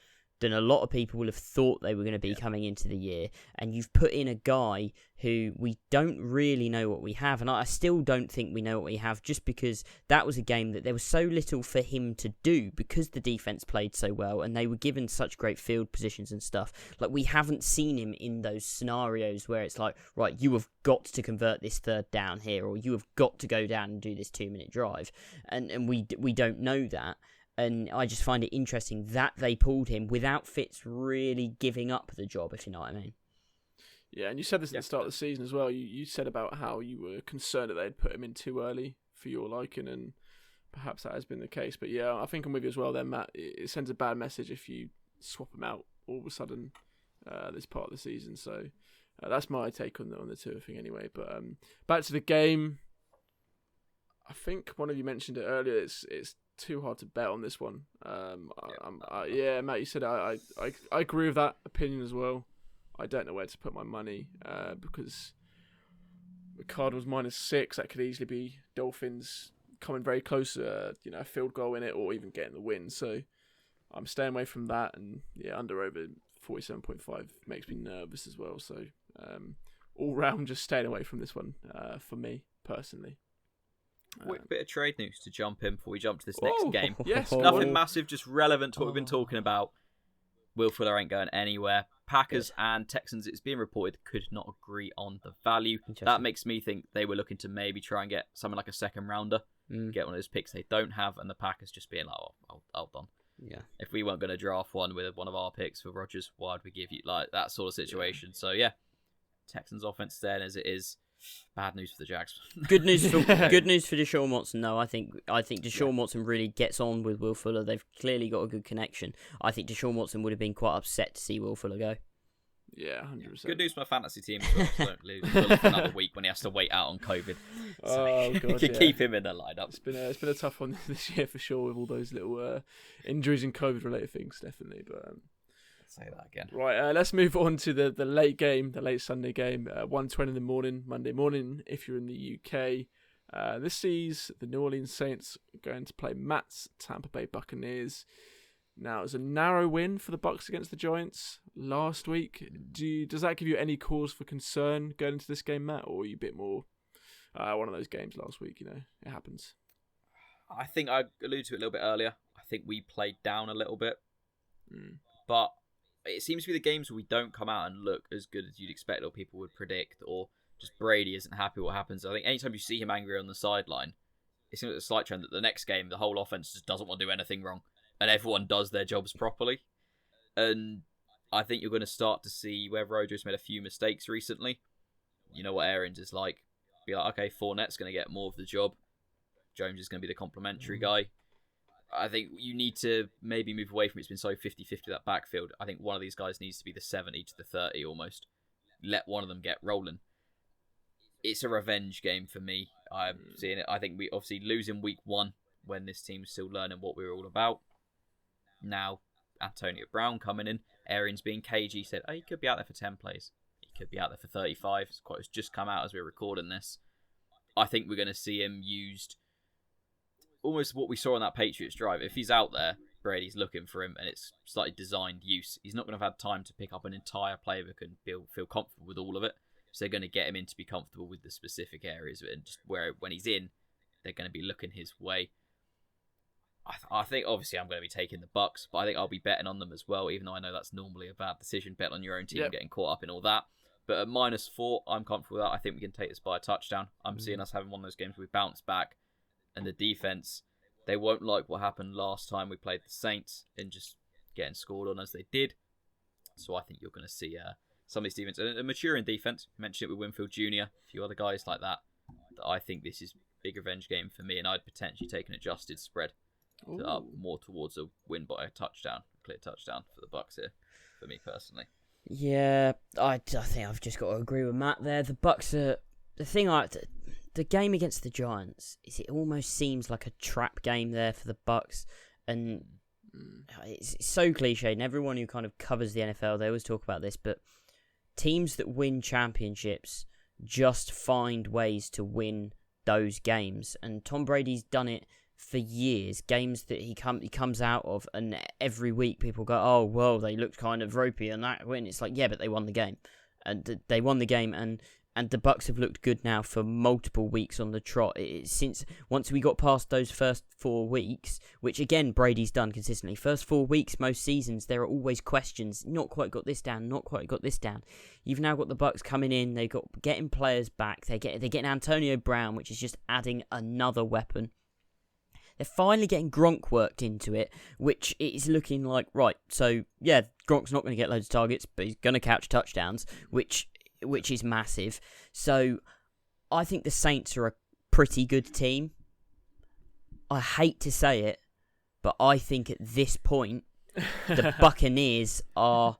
a lot of people will have thought they were going to be coming into the year. And you've put in a guy who we don't really know what we have. And I still don't think we know what we have, just because that was a game that there was so little for him to do because the defense played so well and they were given such great field positions and stuff. Like, we haven't seen him in those scenarios where it's like, right, you have got to convert this third down here, or you have got to go down and do this 2-minute drive. And we don't know that. And I just find it interesting that they pulled him without Fitz really giving up the job, if you know what I mean. Yeah, and you said this at the start of the season as well. You said about how you were concerned that they'd put him in too early for your liking, and perhaps that has been the case. But yeah, I think I'm with you as well there, Matt. It sends a bad message if you swap him out all of a sudden this part of the season. So that's my take on the Tua thing anyway. But back to the game. I think one of you mentioned it earlier. It's too hard to bet on this one. Matt, you said I agree with that opinion as well. I don't know where to put my money because the Cardinals -6. That could easily be Dolphins coming very close, a field goal in it, or even getting the win. So I'm staying away from that. And under over 47.5 makes me nervous as well. So all round, just staying away from this one for me personally. Quick bit of trade news to jump in before we jump to this next game. Yes, nothing massive, just relevant to what we've been talking about. Will Fuller ain't going anywhere. Packers and Texans, it's being reported, could not agree on the value. That makes me think they were looking to maybe try and get someone like a second rounder, get one of those picks they don't have, and the Packers just being like, I'll done. Yeah. If we weren't going to draft one with one of our picks for Rodgers, why'd we give you that sort of situation? Yeah. So yeah, Texans offense staying as it is. Bad news for the Jags. Good news for Deshaun Watson. No, I think Deshaun Watson really gets on with Will Fuller. They've clearly got a good connection. I think Deshaun Watson would have been quite upset to see Will Fuller go. Yeah, 100%. Good news for my fantasy team as well. So don't lose Fuller for another week when he has to wait out on COVID. So God, you can keep him in the lineup. It's been a tough one this year for sure, with all those little injuries and COVID related things, definitely. But say that again. Right, let's move on to the late game, the late Sunday game, 1:20 in the morning, Monday morning, if you're in the UK. This sees the New Orleans Saints going to play Matt's Tampa Bay Buccaneers. Now, it was a narrow win for the Bucs against the Giants last week. Does that give you any cause for concern going into this game, Matt, or are you a bit more one of those games last week? It happens. I think I alluded to it a little bit earlier. I think we played down a little bit, but it seems to be the games where we don't come out and look as good as you'd expect or people would predict, or just Brady isn't happy with what happens. I think anytime you see him angry on the sideline, it seems like a slight trend that the next game, the whole offense just doesn't want to do anything wrong and everyone does their jobs properly. And I think you're going to start to see where Rodgers made a few mistakes recently. You know what Arians is like. Be like, okay, Fournette's going to get more of the job. Jones is going to be the complimentary guy. I think you need to maybe move away from it. It's been so 50-50 that backfield. I think one of these guys needs to be the 70 to the 30 almost. Let one of them get rolling. It's a revenge game for me. I'm seeing it. I think we obviously lose in week 1 when this team's still learning what we're all about. Now, Antonio Brown coming in. Arians being cagey, said, oh, he could be out there for 10 plays. He could be out there for 35. His quote's just come out as we're recording this. I think we're going to see him used almost what we saw on that Patriots drive. If he's out there, Brady's looking for him, and it's slightly designed use. He's not going to have had time to pick up an entire playbook and feel comfortable with all of it. So they're going to get him in to be comfortable with the specific areas of it, and just where when he's in, they're going to be looking his way. I think obviously I'm going to be taking the Bucks, but I think I'll be betting on them as well, even though I know that's normally a bad decision, bet on your own team, getting caught up in all that. But at -4, I'm comfortable with that. I think we can take this by a touchdown. I'm seeing us having one of those games where we bounce back, and the defense, they won't like what happened last time we played the Saints and just getting scored on as they did. So I think you're going to see some of these defense, a maturing defense. You mentioned it with Winfield Jr., a few other guys like that. I think this is a big revenge game for me, and I'd potentially take an adjusted spread up more towards a win by a touchdown, a clear touchdown for the Bucks here, for me personally. Yeah, I think I've just got to agree with Matt there. The Bucks are the game against the Giants. It almost seems like a trap game there for the Bucks, and it's so cliche. And everyone who kind of covers the NFL, they always talk about this, but teams that win championships just find ways to win those games, and Tom Brady's done it for years. Games that he comes out of, and every week people go, oh well, they looked kind of ropey on that win. It's like, yeah, but they won the game, and they won the game, and the Bucks have looked good now for multiple weeks on the trot. Since once we got past those first 4 weeks, which again Brady's done consistently. First 4 weeks, most seasons there are always questions. Not quite got this down. Not quite got this down. You've now got the Bucks coming in. They got getting players back. They're getting Antonio Brown, which is just adding another weapon. They're finally getting Gronk worked into it, which is looking like, right, so yeah, Gronk's not going to get loads of targets, but he's going to catch touchdowns, which is massive. So I think the Saints are a pretty good team. I hate to say it, but I think at this point, the Buccaneers are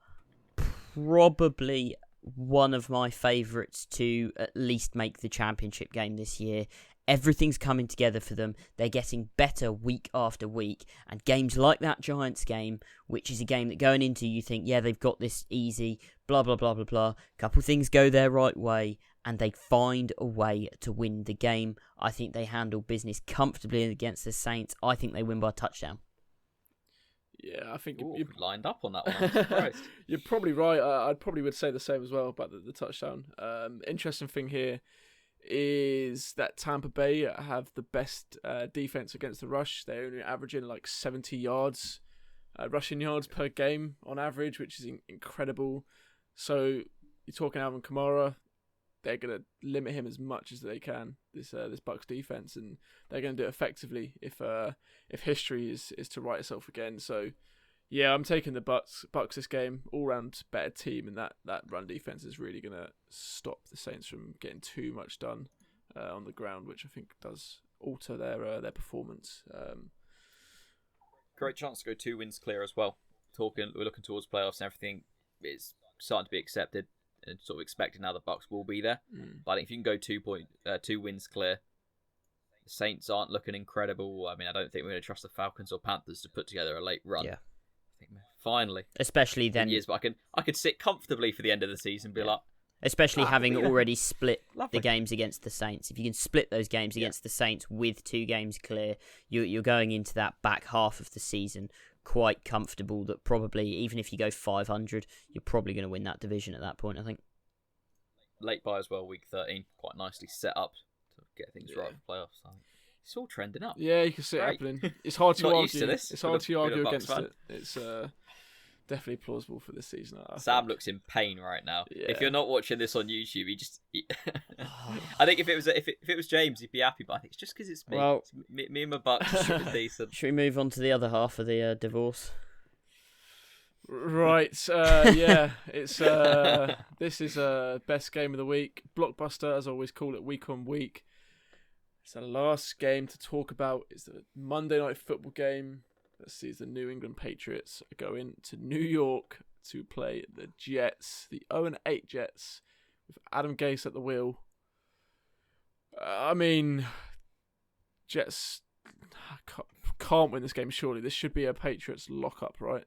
probably one of my favourites to at least make the championship game this year. Everything's coming together for them. They're getting better week after week. And games like that Giants game, which is a game that going into you think, yeah, they've got this easy, blah, blah, blah, blah, blah. Couple things go their right way, and they find a way to win the game. I think they handle business comfortably against the Saints. I think they win by a touchdown. Yeah, I think you're lined up on that one. I'm surprised. You're probably right. I probably would say the same as well about the touchdown. Interesting thing here is that Tampa Bay have the best defense against the rush. They're only averaging like 70 yards, rushing yards per game on average, which is incredible. So you're talking Alvin Kamara, they're going to limit him as much as they can, this Bucs defense, and they're going to do it effectively if history is to write itself again. So yeah, I'm taking the Bucs this game. All round better team, and that run defense is really going to stop the Saints from getting too much done on the ground, which I think does alter their performance. Great chance to go 2 wins clear as well. We're looking towards playoffs and everything is starting to be accepted and sort of expected now. The Bucs will be there, but I think if you can go 2 wins clear, the Saints aren't looking incredible. I mean, I don't think we're going to trust the Falcons or Panthers to put together a late run. Yeah. Finally, especially then, years, but I could sit comfortably for the end of the season, and be like, especially having already split the games against the Saints. If you can split those games against the Saints with 2 games clear, you're going into that back half of the season quite comfortable. That probably, even if you go 500, you're probably going to win that division at that point. I think late bye as well, week 13, quite nicely set up to get things right for playoffs. I think it's all trending up. Yeah, you can see it happening. It's hard to argue. Used to this. It's hard to argue against it. It's definitely plausible for this season. Sam looks in pain right now. Yeah. If you're not watching this on YouTube, I think if it was James, he'd be happy. But I think it's just because it's me. Well, it's me and my Bucks are decent. Should we move on to the other half of the divorce? Right. Yeah. It's this is best game of the week, blockbuster as I always call it, week on week. It's the last game to talk about. It's the Monday Night Football game. Let's see, the New England Patriots are going to New York to play the Jets, the 0-8 Jets, with Adam Gase at the wheel. I mean, Jets can't win this game, surely. This should be a Patriots lock-up, right?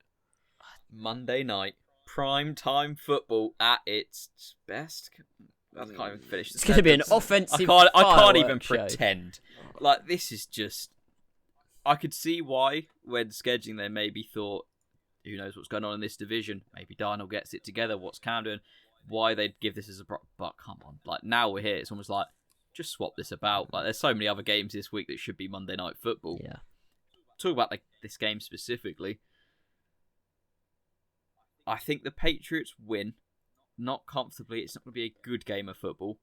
Monday night, prime time football at its best. I can't even finish the It's going to be an sentence. offensive I can't even fireworks show. pretend. Like, this is just... I could see why, when scheduling, they maybe thought, who knows what's going on in this division? Maybe Darnold gets it together. What's Cam doing? Why they'd give this as a... But come on. Like, now we're here. It's almost like, just swap this about. Like, there's so many other games this week that should be Monday Night Football. Yeah. Talk about this game specifically. I think the Patriots win. Not comfortably. It's not going to be a good game of football.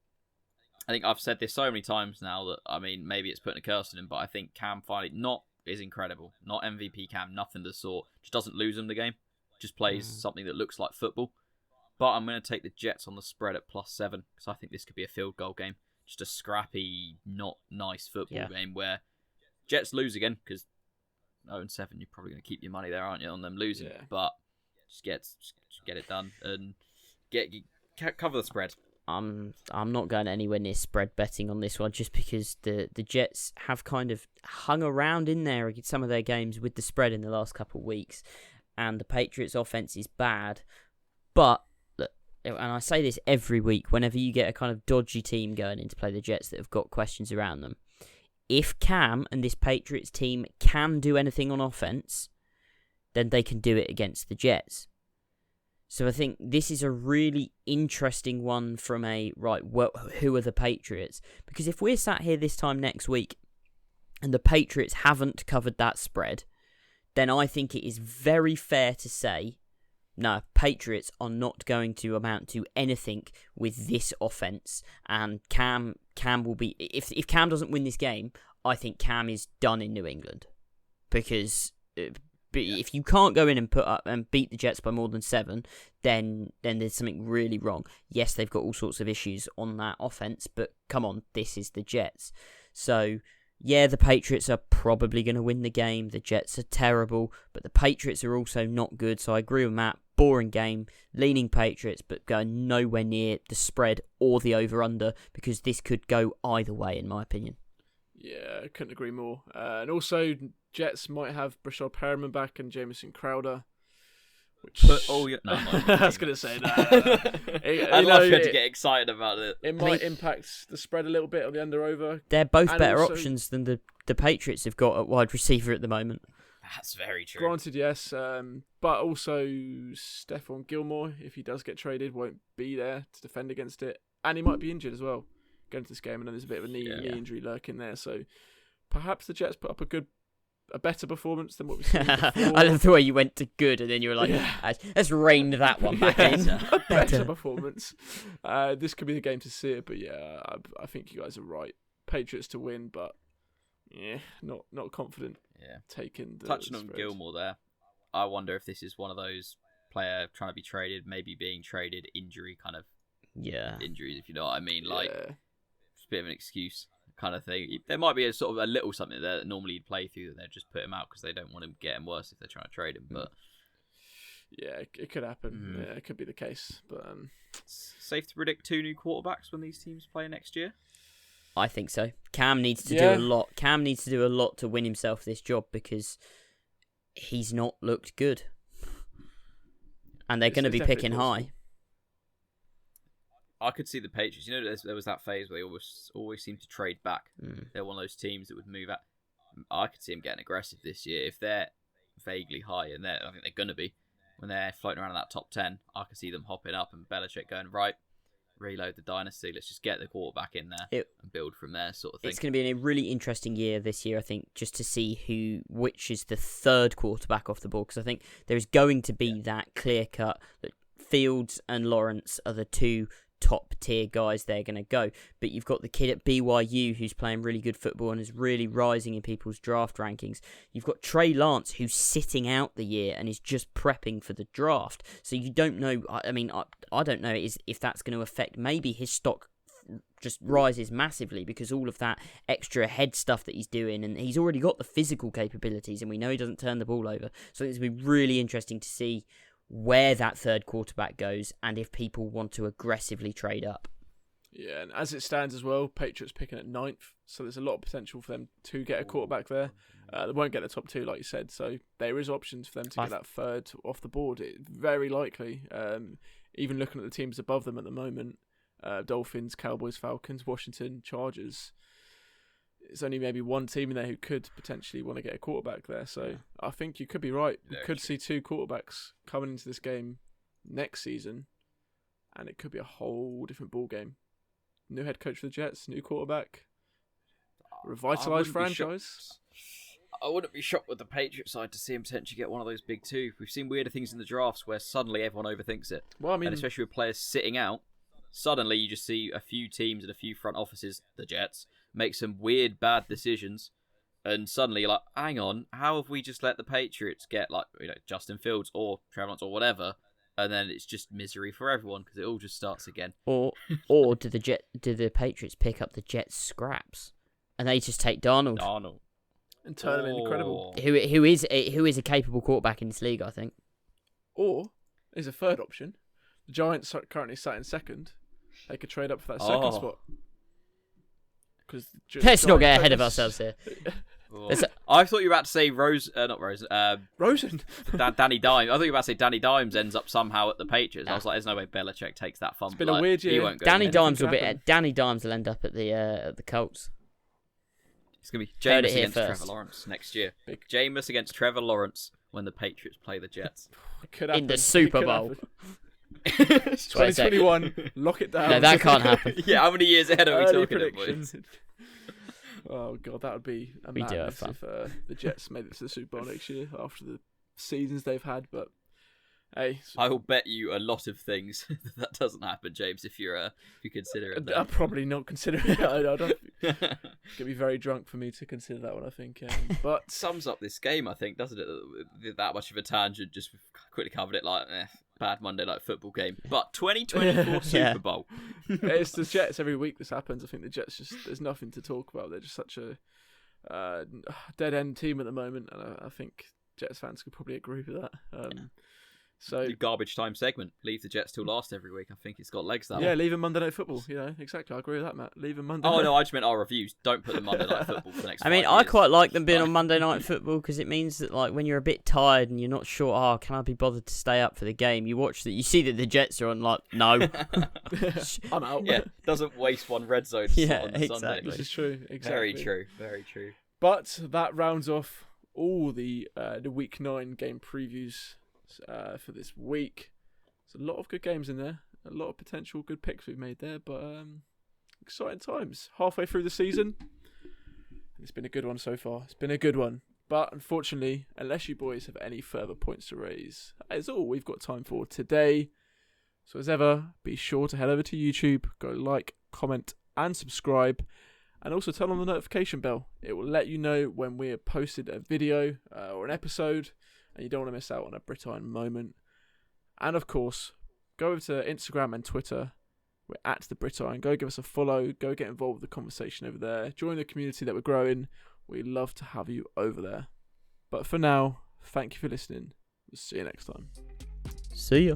I think I've said this so many times now that, I mean, maybe it's putting a curse on him, but I think Cam finally is incredible. Not MVP Cam, nothing to sort. Just doesn't lose him the game. Just plays something that looks like football. But I'm going to take the Jets on the spread at +7 because I think this could be a field goal game. Just a scrappy, not nice football game where Jets lose again because 0-7, you're probably going to keep your money there, aren't you, on them losing? Yeah. But just get it done and cover the spread. I'm not going anywhere near spread betting on this one just because the Jets have kind of hung around in there against some of their games with the spread in the last couple of weeks, and the Patriots' offense is bad. But, look, and I say this every week, whenever you get a kind of dodgy team going in to play the Jets that have got questions around them, if Cam and this Patriots team can do anything on offense, then they can do it against the Jets. So I think this is a really interesting one from who are the Patriots? Because if we're sat here this time next week and the Patriots haven't covered that spread, then I think it is very fair to say, no, Patriots are not going to amount to anything with this offense. And Cam will be... If Cam doesn't win this game, I think Cam is done in New England. Because... But if you can't go in and put up and beat the Jets by more than 7, then there's something really wrong. Yes, they've got all sorts of issues on that offense, but come on, this is the Jets. So, yeah, the Patriots are probably going to win the game. The Jets are terrible, but the Patriots are also not good. So I agree with Matt. Boring game, leaning Patriots, but going nowhere near the spread or the over-under because this could go either way, in my opinion. Yeah, I couldn't agree more. And also, Jets might have Brashad Perriman back and Jamison Crowder. Which... I was going to say that. I'd love you to get excited about it. It might impact the spread a little bit on the under-over. They're both better options than the Patriots have got at wide receiver at the moment. That's very true. Granted, yes. But also, Stephon Gilmore, if he does get traded, won't be there to defend against it. And he might be injured as well going to this game. And then there's a bit of a knee injury lurking there. So perhaps the Jets put up a better performance than what we've seen before. I love the way you went to good and then you were like, let's rein that one back in. A better performance. This could be the game to see it, but yeah, I think you guys are right. Patriots to win, but not confident taking the touching on spread. Gilmore there, I wonder if this is one of those player trying to be traded, maybe being traded, injury kind of injuries, if you know what I mean. Like, it's a bit of an excuse kind of thing. There might be a sort of a little something there that normally you'd play through that they'd just put him out because they don't want him getting worse if they're trying to trade him. But yeah, it could happen. Yeah, it could be the case. But safe to predict 2 new quarterbacks when these teams play next year. I think so. Cam needs to do a lot. Cam needs to do a lot to win himself this job because he's not looked good, and they're going to be picking high. I could see the Patriots. You know, there was that phase where they always seemed to trade back. They're one of those teams that would move out. I could see them getting aggressive this year if they're vaguely high, and I think they're going to be when they're floating around in that top 10. I could see them hopping up and Belichick going, right, reload the dynasty. Let's just get the quarterback in there and build from there, sort of thing. It's going to be a really interesting year this year, I think, just to see which is the third quarterback off the ball, because I think there is going to be that clear cut that Fields and Lawrence are the 2 top tier guys they're going to go, but you've got the kid at BYU who's playing really good football and is really rising in people's draft rankings. You've got Trey Lance who's sitting out the year and is just prepping for the draft, so you don't know. I mean, I don't know if that's going to affect, maybe his stock just rises massively because all of that extra head stuff that he's doing, and he's already got the physical capabilities, and we know he doesn't turn the ball over, so it's going to be really interesting to see where that third quarterback goes and if people want to aggressively trade up. Yeah, and as it stands as well, Patriots picking at 9th, so there's a lot of potential for them to get a quarterback there. They won't get the top 2, like you said, so there is options for them to get that third off the board. Very likely. Even looking at the teams above them at the moment, Dolphins, Cowboys, Falcons, Washington, Chargers. It's only maybe one team in there who could potentially want to get a quarterback there. So I think you could be right. We could see 2 quarterbacks coming into this game next season, and it could be a whole different ball game. New head coach for the Jets, new quarterback, revitalised franchise. I wouldn't be shocked with the Patriots side to see him potentially get one of those big 2. We've seen weirder things in the drafts where suddenly everyone overthinks it. Well, I mean, and especially with players sitting out, suddenly you just see a few teams and a few front offices, the Jets, make some weird, bad decisions. And suddenly you're like, hang on, how have we just let the Patriots get Justin Fields or Trevor Lawrence or whatever? And then it's just misery for everyone because it all just starts again. Or do the Patriots pick up the Jets scraps and they just take Darnold and turn him incredible? Who is a capable quarterback in this league, I think. Or is a third option. The Giants are currently sat in second. They could trade up for that second spot. Let's not get ahead of ourselves here. I thought you were about to say Rosen. Danny Dimes. I thought you were about to say Danny Dimes ends up somehow at the Patriots. I was like, there's no way Belichick takes that fumble. It's been a weird year. Danny Dimes will end up at the Colts. It's gonna be Jameis against Trevor Lawrence next year. Jameis against Trevor Lawrence when the Patriots play the Jets in the Super Bowl. 2021, lock it down. No, that can't happen. Yeah, how many years ahead are we talking predictions. Oh god, that would be a madness if the Jets made it to the Super Bowl next year after the seasons they've had. But hey, I will bet you a lot of things that doesn't happen, James. If you consider it, I'll probably not consider it. It's gonna be very drunk for me to consider that one, I think. But sums up this game, I think, doesn't it? That much of a tangent. Just quickly covered it like bad Monday night football game. But 2024 Super Bowl. It's the Jets every week. This happens. I think the Jets there's nothing to talk about. They're just such a dead end team at the moment, and I think Jets fans could probably agree with that. So the garbage time segment. Leave the Jets till last every week. I think it's got legs that way. Yeah, leave them Monday Night Football. Exactly. I agree with that, Matt. Leave them Monday. Oh no, I just meant our reviews. Don't put them Monday Night Football for the next. I quite like them being on Monday Night Football because it means that when you're a bit tired and you're not sure, can I be bothered to stay up for the game? You watch that, you see that the Jets are on. No, I'm out. Yeah, doesn't waste one red zone. Yeah, on exactly. Sunday. This is true. Exactly. Very true. Very true. But that rounds off all the Week 9 game previews for this week. There's a lot of good games in there. A lot of potential good picks we've made there. But exciting times. Halfway through the season. It's been a good one so far. It's been a good one. But unfortunately, unless you boys have any further points to raise, that is all we've got time for today. So as ever, be sure to head over to YouTube, go like, comment and subscribe. And also turn on the notification bell. It will let you know when we have posted a video or an episode. And you don't want to miss out on a Brit Iron moment. And of course, go over to Instagram and Twitter. We're at the Brit Iron. Go give us a follow. Go get involved with the conversation over there. Join the community that we're growing. We'd love to have you over there. But for now, thank you for listening. We'll see you next time. See ya.